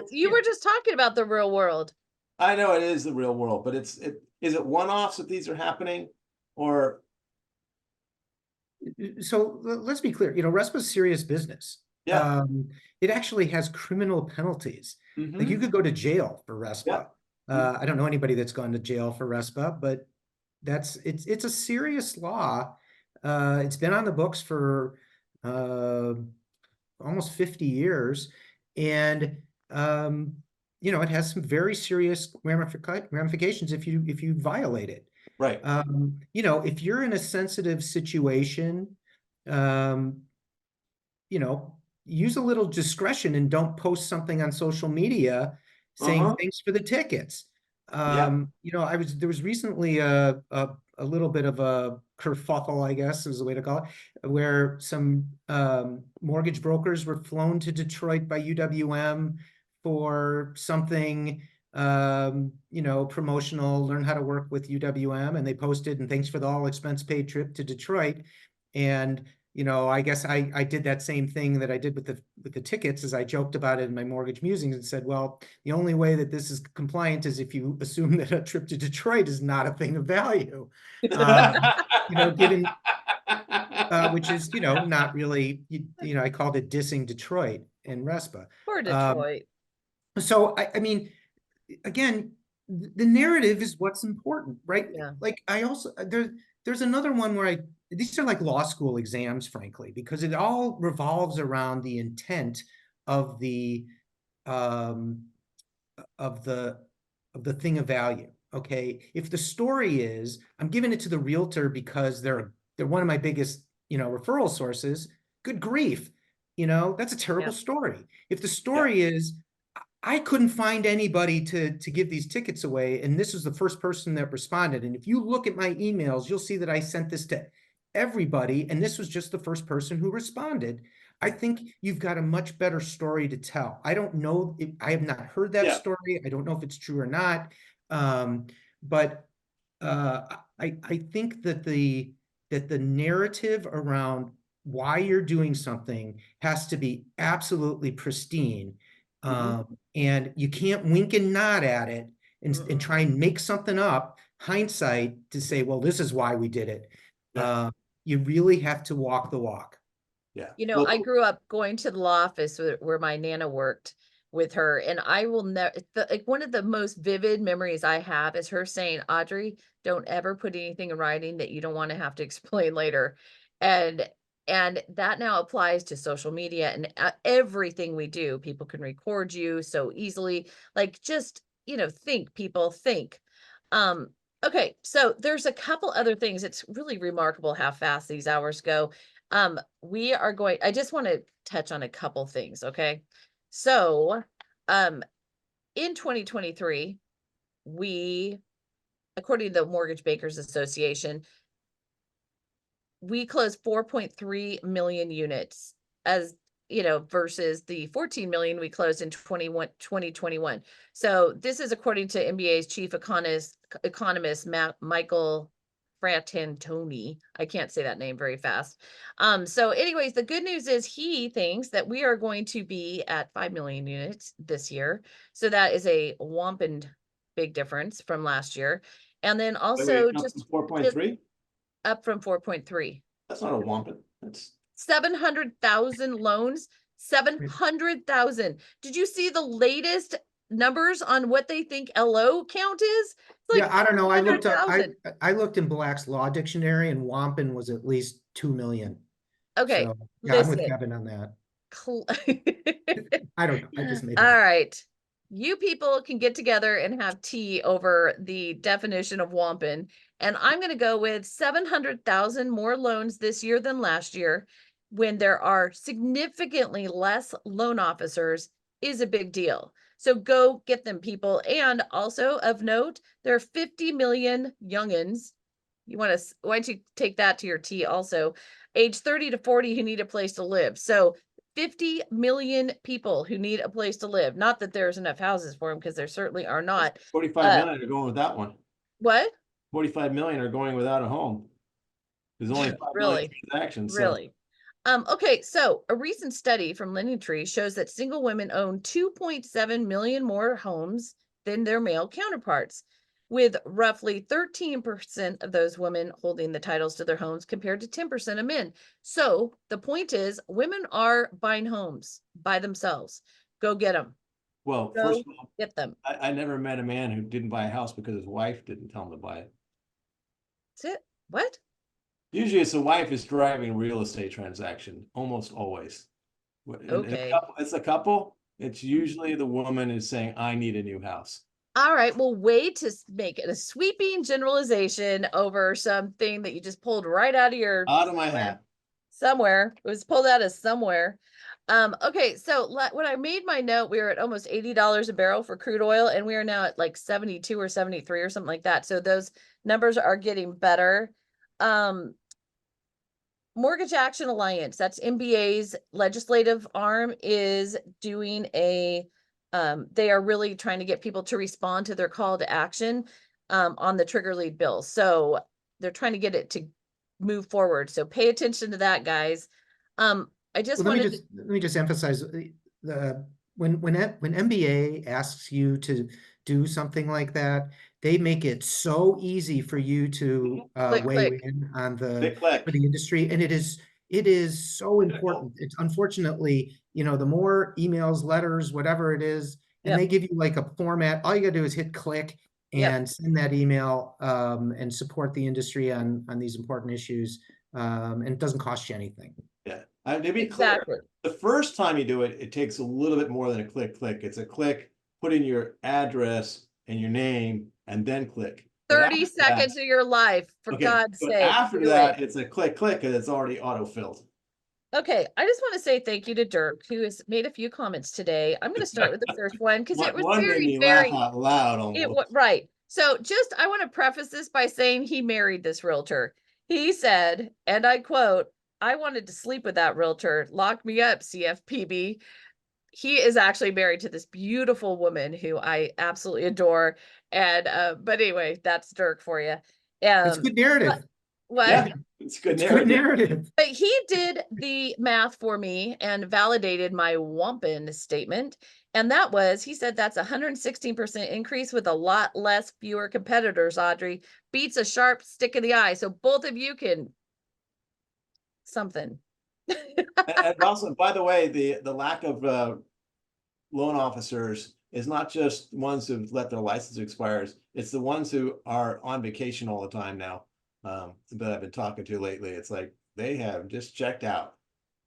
[SPEAKER 1] You were just talking about the real world.
[SPEAKER 3] I know it is the real world, but is it one-offs that these are happening, or?
[SPEAKER 2] So let's be clear, RESPA is serious business.
[SPEAKER 3] Yeah.
[SPEAKER 2] It actually has criminal penalties.
[SPEAKER 3] Mm-hmm.
[SPEAKER 2] Like you could go to jail for RESPA.
[SPEAKER 3] Yeah.
[SPEAKER 2] I don't know anybody that's gone to jail for RESPA, but it's a serious law. It's been on the books for almost 50 years, and it has some very serious ramifications if you violate it.
[SPEAKER 3] Right.
[SPEAKER 2] If you're in a sensitive situation, use a little discretion and don't post something on social media saying thanks for the tickets. There was recently a little bit of a kerfuffle, I guess is the way to call it, where some mortgage brokers were flown to Detroit by UWM for something promotional, learn how to work with UWM, and they posted, and thanks for the all expense paid trip to Detroit. And I guess I did that same thing that I did with the tickets, as I joked about it in my mortgage musings and said, well, the only way that this is compliant is if you assume that a trip to Detroit is not a thing of value, given which is not really, I called it dissing Detroit in RESPA.
[SPEAKER 1] Poor Detroit.
[SPEAKER 2] So I mean, again, the narrative is what's important, right?
[SPEAKER 1] Yeah.
[SPEAKER 2] Like I also there's another one where these are like law school exams, frankly, because it all revolves around the intent of the thing of value. Okay, if the story is I'm giving it to the realtor because they're one of my biggest referral sources, good grief, that's a terrible story. If the story is I couldn't find anybody to give these tickets away, and this was the first person that responded, and if you look at my emails, you'll see that I sent this to everybody, and this was just the first person who responded. I think you've got a much better story to tell. I don't know if I have not heard that story. I don't know if it's true or not. But I think that the narrative around why you're doing something has to be absolutely pristine. And you can't wink and nod at it and try and make something up, hindsight, to say, well, this is why we did it. You really have to walk the walk.
[SPEAKER 3] Yeah.
[SPEAKER 1] I grew up going to the law office where my Nana worked with her, and I will never, like one of the most vivid memories I have is her saying, Audrey, don't ever put anything in writing that you don't want to have to explain later. And that now applies to social media and everything we do. People can record you so easily. Like, just, think. Okay, so there's a couple other things. It's really remarkable how fast these hours go. I just want to touch on a couple things, okay? So, in 2023, according to the Mortgage Bankers Association, we closed 4.3 million units. As you know, versus the 14 million we closed in 2021. So this is according to MBA's chief economist Michael Fratantoni. I can't say that name very fast. So anyways, the good news is he thinks that we are going to be at 5 million units this year. So that is a whomping big difference from last year. And then also
[SPEAKER 3] Wait,
[SPEAKER 1] just
[SPEAKER 3] 4.3?
[SPEAKER 1] up from 4.3.
[SPEAKER 3] That's not a wampin. That's
[SPEAKER 1] 700,000 loans, 700,000. Did you see the latest numbers on what they think LO count is? It's like
[SPEAKER 2] Yeah, I don't know. I looked up,
[SPEAKER 1] 400,000.
[SPEAKER 2] I looked in Black's Law Dictionary and wampin was at least 2 million.
[SPEAKER 1] Okay,
[SPEAKER 2] So yeah, I'm with
[SPEAKER 1] listen.
[SPEAKER 2] Kevin on that.
[SPEAKER 1] Cl-
[SPEAKER 2] I don't know. I just made it
[SPEAKER 1] All
[SPEAKER 2] up.
[SPEAKER 1] right. You people can get together and have tea over the definition of wampin. And I'm going to go with 700,000 more loans this year than last year, when there are significantly less loan officers, is a big deal. So go get them, people. And also of note, there are 50 million youngins. Why don't you take that to your tea also? Age 30 to 40 who need a place to live. So 50 million people who need a place to live. Not that there's enough houses for them, because there certainly are not.
[SPEAKER 3] 45 million are going with that one.
[SPEAKER 1] What?
[SPEAKER 3] 45 million are going without a home. There's only 5 million
[SPEAKER 1] Really?
[SPEAKER 3] transactions.
[SPEAKER 1] Really? Okay, so a recent study from Lending Tree shows that single women own 2.7 million more homes than their male counterparts, with roughly 13% of those women holding the titles to their homes compared to 10% of men. So the point is, women are buying homes by themselves. Go get them.
[SPEAKER 3] Well,
[SPEAKER 1] Go
[SPEAKER 3] first of all,
[SPEAKER 1] get them.
[SPEAKER 3] I never met a man who didn't buy a house because his wife didn't tell him to buy it.
[SPEAKER 1] That's it. What?
[SPEAKER 3] Usually it's the wife is driving a real estate transaction, almost always.
[SPEAKER 1] Okay.
[SPEAKER 3] It's a couple. It's usually the woman is saying, I need a new house.
[SPEAKER 1] All right, well, way to make it a sweeping generalization over something that you just pulled right out of
[SPEAKER 3] My hat.
[SPEAKER 1] somewhere. It was pulled out of somewhere. Okay, so when I made my note, we were at almost $80 a barrel for crude oil, and we are now at like 72 or 73 or something like that. So those numbers are getting better. Mortgage Action Alliance, that's MBA's legislative arm, is doing they are really trying to get people to respond to their call to action on the trigger lead bill. So they're trying to get it to move forward. So pay attention to that, guys. I just
[SPEAKER 2] Well,
[SPEAKER 1] wanted
[SPEAKER 2] let me just emphasize when MBA asks you to do something like that, they make it so easy for you to weigh in on for the industry, and it is so important. It's unfortunately, you know, the more emails, letters, whatever it is, and they give you like a format. All you gotta do is hit click and send that email and support the industry on these important issues, and it doesn't cost you anything.
[SPEAKER 3] Yeah, to be clear, the first time you do it, it takes a little bit more than a click. It's a click, put in your address and your name, and then click.
[SPEAKER 1] 30 seconds of your life, for God's sake.
[SPEAKER 3] After that, it's a click, and it's already auto-filled.
[SPEAKER 1] Okay, I just want to say thank you to Dirk, who has made a few comments today. I'm going to start with the first one because it was very
[SPEAKER 3] laugh out loud almost.
[SPEAKER 1] Right. So I want to preface this by saying he married this realtor. He said, and I quote, "I wanted to sleep with that realtor. Lock me up, CFPB." He is actually married to this beautiful woman who I absolutely adore. And but anyway, that's Dirk for you.
[SPEAKER 2] It's good narrative.
[SPEAKER 1] What?
[SPEAKER 3] Yeah, it's good narrative.
[SPEAKER 1] But he did the math for me and validated my wampin statement. And that was, he said that's 116% increase with a lot fewer competitors, Audrey. Beats a sharp stick in the eye. So both of you can something.
[SPEAKER 3] And also, by the way, the lack of loan officers is not just ones who've let their license expires. It's the ones who are on vacation all the time now that I've been talking to lately. It's like they have just checked out.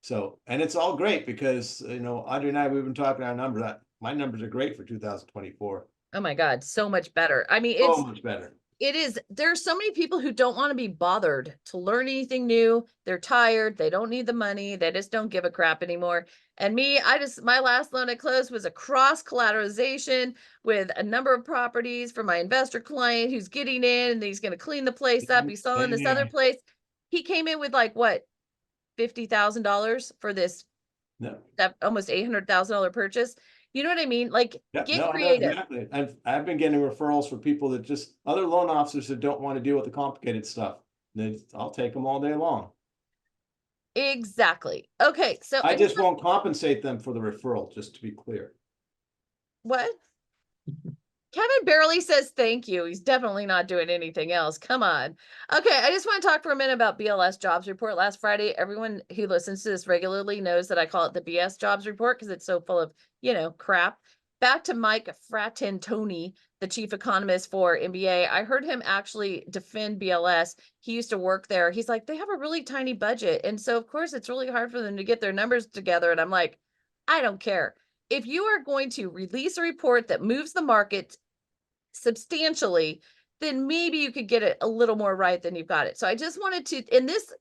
[SPEAKER 3] So, and it's all great because, you know, Audrey and I, we've been talking our numbers. My numbers are great for 2024.
[SPEAKER 1] Oh my God, so much better. I mean,
[SPEAKER 3] so much better.
[SPEAKER 1] It is. There's so many people who don't want to be bothered to learn anything new. They're tired. They don't need the money. They just don't give a crap anymore. And me, my last loan I closed was a cross collateralization with a number of properties for my investor client who's getting in and he's going to clean the place up. He's selling this other place. He came in with like what, $50,000 for this
[SPEAKER 3] No.
[SPEAKER 1] That almost $800,000 purchase. You know what I mean? Like,
[SPEAKER 3] Yeah,
[SPEAKER 1] get
[SPEAKER 3] no, I know
[SPEAKER 1] creative.
[SPEAKER 3] exactly. I've been getting referrals for people that just other loan officers that don't want to deal with the complicated stuff. I'll take them all day long.
[SPEAKER 1] Exactly. Okay, so
[SPEAKER 3] I just won't compensate them for the referral, just to be clear.
[SPEAKER 1] what? Kevin barely says thank you. He's definitely not doing anything else. Come on. Okay, I just want to talk for a minute about BLS jobs report last Friday. Everyone who listens to this regularly knows that I call it the BS jobs report because it's so full of, crap. Back to Mike Fratantoni, the chief economist for MBA. I heard him actually defend BLS. He used to work there. He's like, they have a really tiny budget. And so, of course, it's really hard for them to get their numbers together. And I'm like, I don't care. If you are going to release a report that moves the market substantially, then maybe you could get it a little more right than you've got it. So I just wanted to, and this,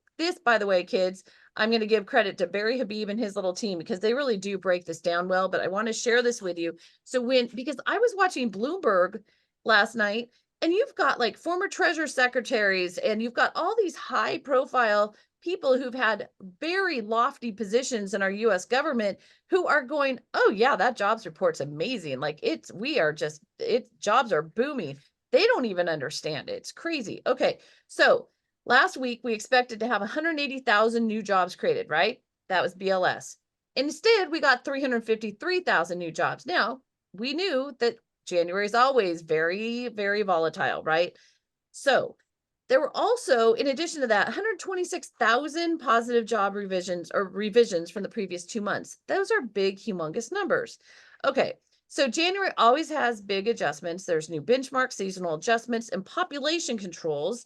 [SPEAKER 1] by the way, kids, I'm going to give credit to Barry Habib and his little team because they really do break this down well, but I want to share this with you. So because I was watching Bloomberg last night, and you've got like former treasury secretaries, and you've got all these high profile people who've had very lofty positions in our US government who are going, oh yeah, that jobs report's amazing. Like jobs are booming. They don't even understand it. It's crazy. Okay. So last week we expected to have 180,000 new jobs created, right? That was BLS. Instead, we got 353,000 new jobs. Now, we knew that January is always very, very volatile, right? So there were also, in addition to that, 126,000 positive job revisions from the previous 2 months. Those are big, humongous numbers. Okay, so January always has big adjustments. There's new benchmarks, seasonal adjustments, and population controls.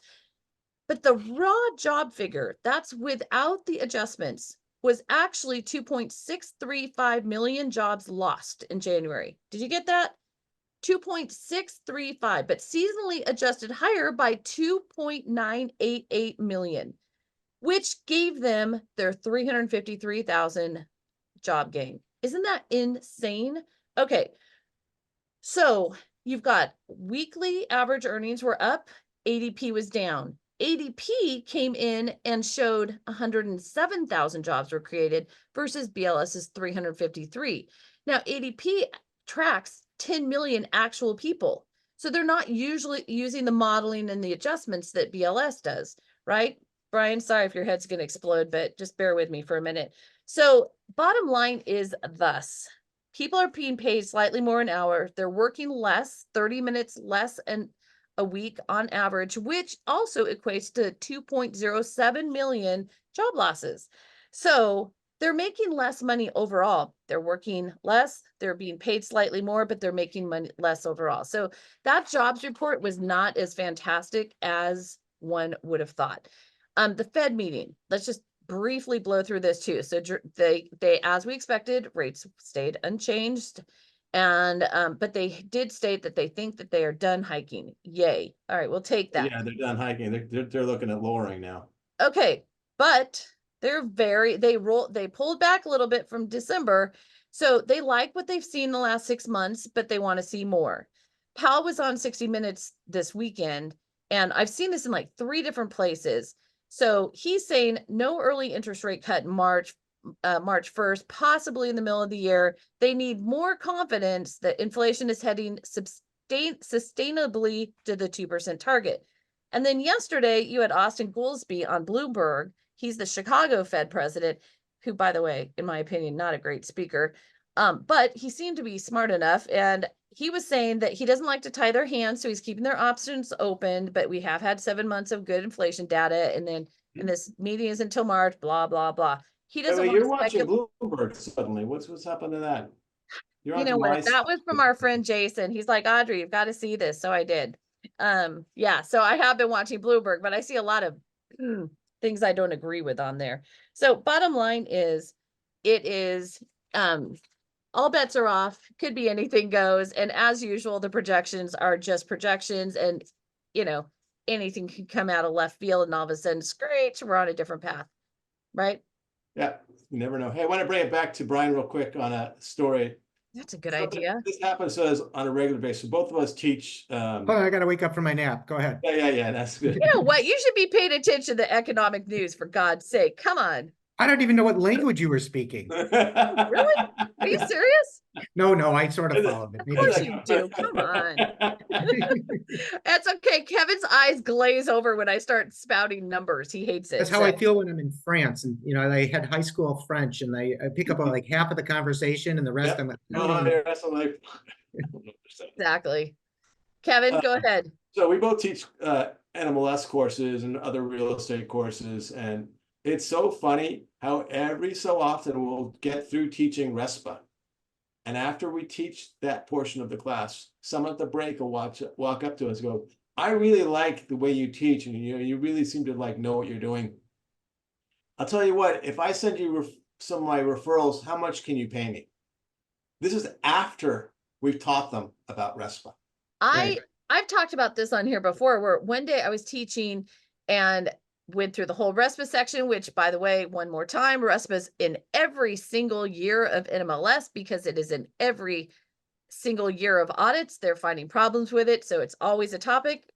[SPEAKER 1] But the raw job figure, that's without the adjustments, was actually 2.635 million jobs lost in January. Did you get that? 2.635, but seasonally adjusted higher by 2.988 million, which gave them their 353,000 job gain. Isn't that insane? Okay, so you've got weekly average earnings were up, ADP was down. ADP came in and showed 107,000 jobs were created versus BLS's 353. Now, ADP tracks 10 million actual people. So they're not usually using the modeling and the adjustments that BLS does, right? Brian, sorry if your head's going to explode, but just bear with me for a minute. So bottom line is thus. People are being paid slightly more an hour. They're working less, 30 minutes less a week on average, which also equates to 2.07 million job losses. So they're making less money overall. They're working less, they're being paid slightly more, but they're making money less overall. So that jobs report was not as fantastic as one would have thought. The Fed meeting, let's just briefly blow through this too. So they, as we expected, rates stayed unchanged. And, but they did state that they think that they are done hiking. Yay. All right, we'll take that.
[SPEAKER 3] Yeah, they're done hiking. They're looking at lowering now.
[SPEAKER 1] Okay, but they pulled back a little bit from December. So they like what they've seen the last 6 months, but they want to see more. Powell was on 60 Minutes this weekend, and I've seen this in like 3 different places. So he's saying no early interest rate cut in March 1st, possibly in the middle of the year. They need more confidence that inflation is heading sustainably to the 2% target. And then yesterday you had Austin Goolsbee on Bloomberg. He's the Chicago Fed president, who, by the way, in my opinion, not a great speaker. But he seemed to be smart enough. And he was saying that he doesn't like to tie their hands, so he's keeping their options open. But we have had 7 months of good inflation data. And then and this meeting is until March, blah, blah, blah. He doesn't want
[SPEAKER 3] you're watching Bloomberg suddenly. What's happened to that?
[SPEAKER 1] You know what? That was from our friend Jason. He's like, Audrey, you've got to see this. So I did. Yeah, so I have been watching Bloomberg, but I see a lot of things I don't agree with on there. So bottom line is, it is all bets are off, could be anything goes. And as usual, the projections are just projections, and anything can come out of left field and all of a sudden, screech, we're on a different path, right?
[SPEAKER 3] Yeah, you never know. Hey, I want to bring it back to Brian real quick on a story.
[SPEAKER 1] That's a good idea.
[SPEAKER 3] This happens to us on a regular basis. Both of us teach.
[SPEAKER 2] Oh, I got to wake up from my nap. Go ahead.
[SPEAKER 3] Yeah, that's good.
[SPEAKER 1] You know what? You should be paying attention to economic news, for God's sake. Come on.
[SPEAKER 2] I don't even know what language you were speaking.
[SPEAKER 1] Really? Are you serious?
[SPEAKER 2] No, I sort of followed it.
[SPEAKER 1] Of course you do. Come on. That's okay. Kevin's eyes glaze over when I start spouting numbers. He hates it.
[SPEAKER 2] That's how I feel when I'm in France, and I had high school French, and I pick up on like half of the conversation, and the rest I'm like,
[SPEAKER 1] exactly. Kevin, go ahead.
[SPEAKER 3] So we both teach NMLS courses and other real estate courses, and it's so funny how every so often we'll get through teaching RESPA. And after we teach that portion of the class, someone at the break will walk up to us and go, I really like the way you teach, and you really seem to like know what you're doing. I'll tell you what, if I send you some of my referrals, how much can you pay me? This is after we've taught them about RESPA.
[SPEAKER 1] I've talked about this on here before, where one day I was teaching and went through the whole RESPA section, which, by the way, one more time, RESPA's in every single year of NMLS because it is in every single year of audits. They're finding problems with it, so it's always a topic.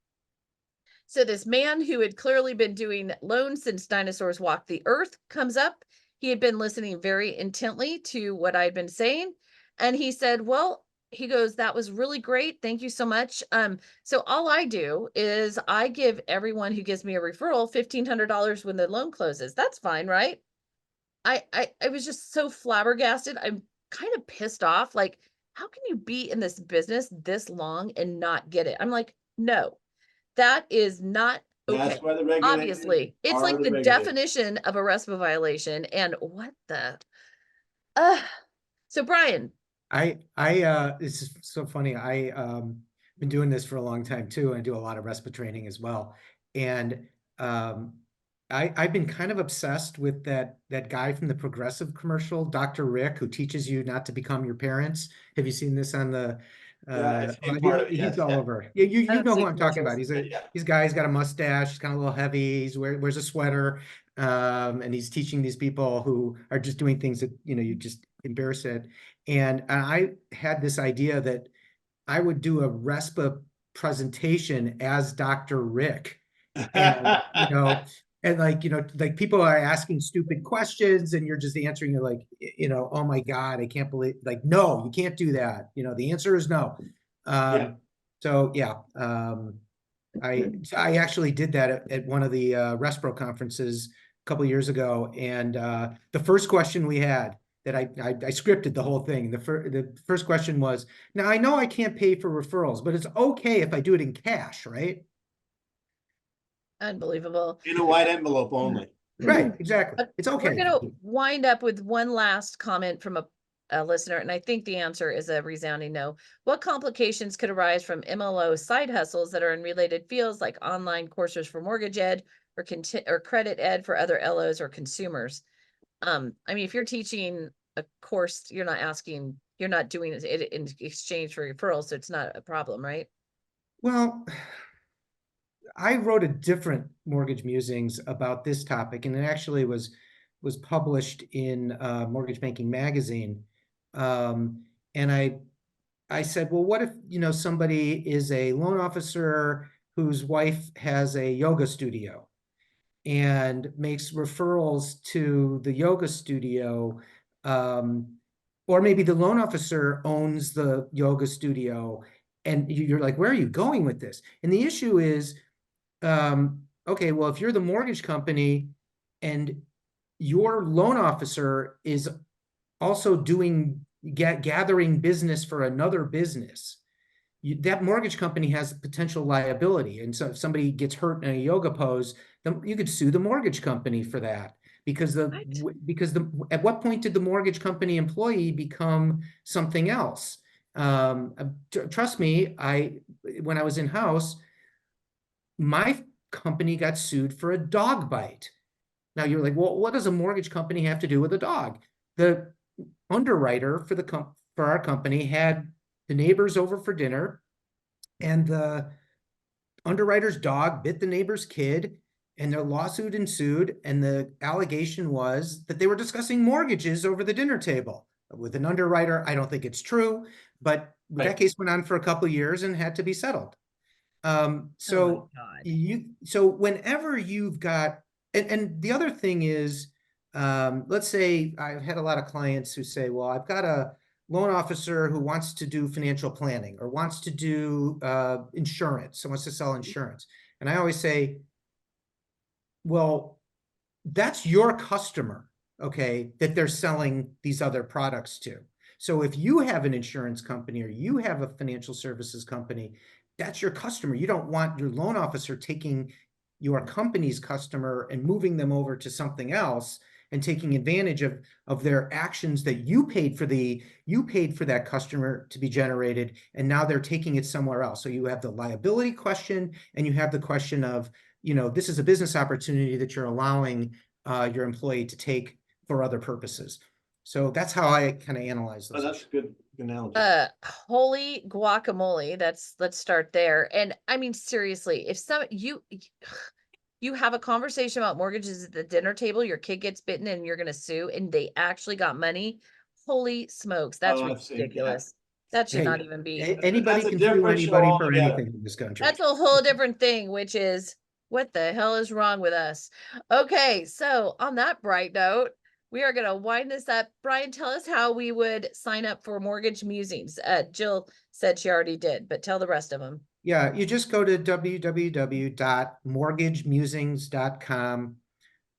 [SPEAKER 1] So this man who had clearly been doing loans since dinosaurs walked the earth comes up. He had been listening very intently to what I'd been saying, and he said, well, he goes, that was really great. Thank you so much. So all I do is I give everyone who gives me a referral $1,500 when the loan closes. That's fine, right? I was just so flabbergasted. I'm kind of pissed off. Like, how can you be in this business this long and not get it? I'm like, no, that is not okay.
[SPEAKER 3] That's why the regulators
[SPEAKER 1] obviously, it's like the definition of a RESPA violation. And what the? So Brian.
[SPEAKER 2] This is so funny. Been doing this for a long time too. I do a lot of RESPA training as well. And I've been kind of obsessed with that guy from the Progressive commercial, Dr. Rick, who teaches you not to become your parents. Have you seen this on the he's all over. Yeah, you know who I'm talking about. He's a guy, he's got a mustache, he's kind of a little heavy, wears a sweater, and he's teaching these people who are just doing things that, you just embarrass it. And I had this idea that I would do a RESPA presentation as Dr. Rick. And, and like people are asking stupid questions and you're just answering it like, oh my God, I can't believe, like, no, you can't do that. The answer is no. So yeah, I actually did that at one of the RESPRO conferences a couple of years ago. And the first question we had, that I scripted the whole thing. The first question was, now I know I can't pay for referrals, but it's okay if I do it in cash, right?
[SPEAKER 1] Unbelievable.
[SPEAKER 3] In a white envelope only.
[SPEAKER 2] Right, exactly. It's okay.
[SPEAKER 1] We're going to wind up with one last comment from a listener, and I think the answer is a resounding no. What complications could arise from MLO side hustles that are in related fields like online courses for mortgage ed or credit ed for other LOs or consumers? I mean, if you're teaching a course, you're not doing it in exchange for referrals, so it's not a problem, right?
[SPEAKER 2] Well, I wrote a different Mortgage Musings about this topic, and it actually was published in Mortgage Banking Magazine. And I said, well, what if, somebody is a loan officer whose wife has a yoga studio and makes referrals to the yoga studio, or maybe the loan officer owns the yoga studio, and you're like, where are you going with this? And the issue is, okay, well, if you're the mortgage company and your loan officer is also gathering business for another business, that mortgage company has potential liability. And so if somebody gets hurt in a yoga pose, then you could sue the mortgage company for that. Because at what point did the mortgage company employee become something else? Trust me, when I was in house, my company got sued for a dog bite. Now you're like, well, what does a mortgage company have to do with a dog? The underwriter for our company had the neighbors over for dinner, and the underwriter's dog bit the neighbor's kid, and their lawsuit ensued. And the allegation was that they were discussing mortgages over the dinner table with an underwriter. I don't think it's true, but that case went on for a couple of years and had to be settled. So whenever you've got, and the other thing is, let's say I've had a lot of clients who say, well, I've got a loan officer who wants to do financial planning or wants to do insurance, so wants to sell insurance. And I always say, well, that's your customer, okay, that they're selling these other products to. So if you have an insurance company or you have a financial services company, that's your customer. You don't want your loan officer taking your company's customer and moving them over to something else and taking advantage of their actions that you paid for that customer to be generated, and now they're taking it somewhere else. So you have the liability question, and you have the question of, this is a business opportunity that you're allowing your employee to take for other purposes. So that's how I kind of analyze those.
[SPEAKER 3] Oh, that's a good analogy.
[SPEAKER 1] Holy guacamole. Let's start there. And I mean, seriously, if you have a conversation about mortgages at the dinner table, your kid gets bitten and you're going to sue and they actually got money. Holy smokes. That's ridiculous. That should not even be.
[SPEAKER 2] Anybody can sue anybody for anything in this country.
[SPEAKER 1] That's a whole different thing, which is, what the hell is wrong with us? Okay, so on that bright note, we are going to wind this up. Brian, tell us how we would sign up for Mortgage Musings. Jill said she already did, but tell the rest of them.
[SPEAKER 2] Yeah, you just go to www.mortgagemusings.com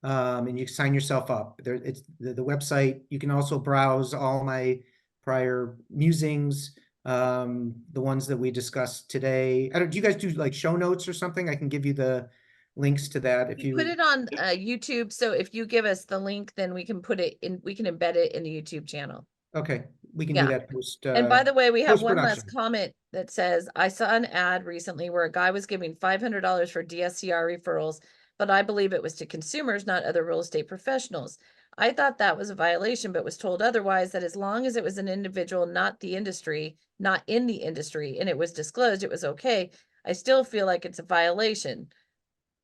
[SPEAKER 2] and you sign yourself up. There, it's the website. You can also browse all my prior musings, the ones that we discussed today. Do you guys do like show notes or something? I can give you the links to that if you
[SPEAKER 1] put it on YouTube. So if you give us the link, then we can put it in, we can embed it in the YouTube channel.
[SPEAKER 2] Okay, we can do that post.
[SPEAKER 1] And by the way, we have one last comment that says, I saw an ad recently where a guy was giving $500 for DSCR referrals, but I believe it was to consumers, not other real estate professionals. I thought that was a violation, but was told otherwise, that as long as it was an individual, not in the industry, and it was disclosed, it was okay. I still feel like it's a violation.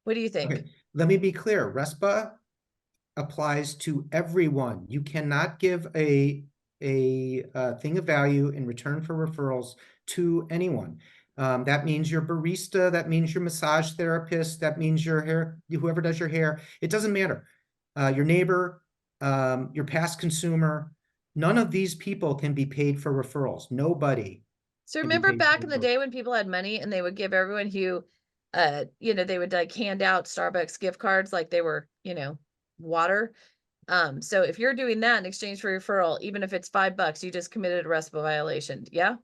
[SPEAKER 1] What do you think?
[SPEAKER 2] Okay. Let me be clear. RESPA applies to everyone. You cannot give a thing of value in return for referrals to anyone. That means your barista, that means your massage therapist, that means whoever does your hair. It doesn't matter. Your neighbor, your past consumer, none of these people can be paid for referrals. Nobody.
[SPEAKER 1] So remember back in the day when people had money and they would give everyone who, they would like hand out Starbucks gift cards like they were, water. So if you're doing that in exchange for referral, even if it's $5, you just committed a RESPA violation. Yeah.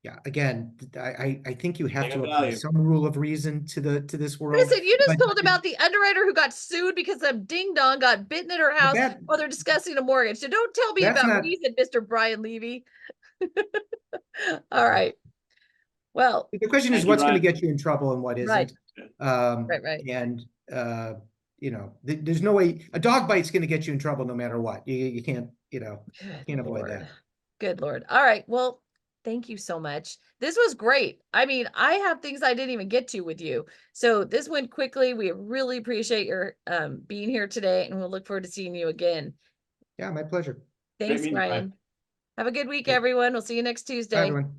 [SPEAKER 2] Yeah. Again, I think you have to apply some rule of reason to this world.
[SPEAKER 1] Listen, you just told about the underwriter who got sued because some ding dong got bitten at her house while they're discussing a mortgage. So don't tell me about reason, Mr. Brian Levy. All right. Well,
[SPEAKER 2] the question is what's going to get you in trouble and what isn't.
[SPEAKER 1] Right.
[SPEAKER 2] And there's no way a dog bite's going to get you in trouble no matter what. You can't, can't avoid that.
[SPEAKER 1] Good Lord. All right. Well, thank you so much. This was great. I mean, I have things I didn't even get to with you. So this went quickly. We really appreciate your being here today, and we'll look forward to seeing you again.
[SPEAKER 2] Yeah, my pleasure.
[SPEAKER 1] Thanks, Brian. Have a good week, everyone. We'll see you next Tuesday.
[SPEAKER 2] Bye, everyone.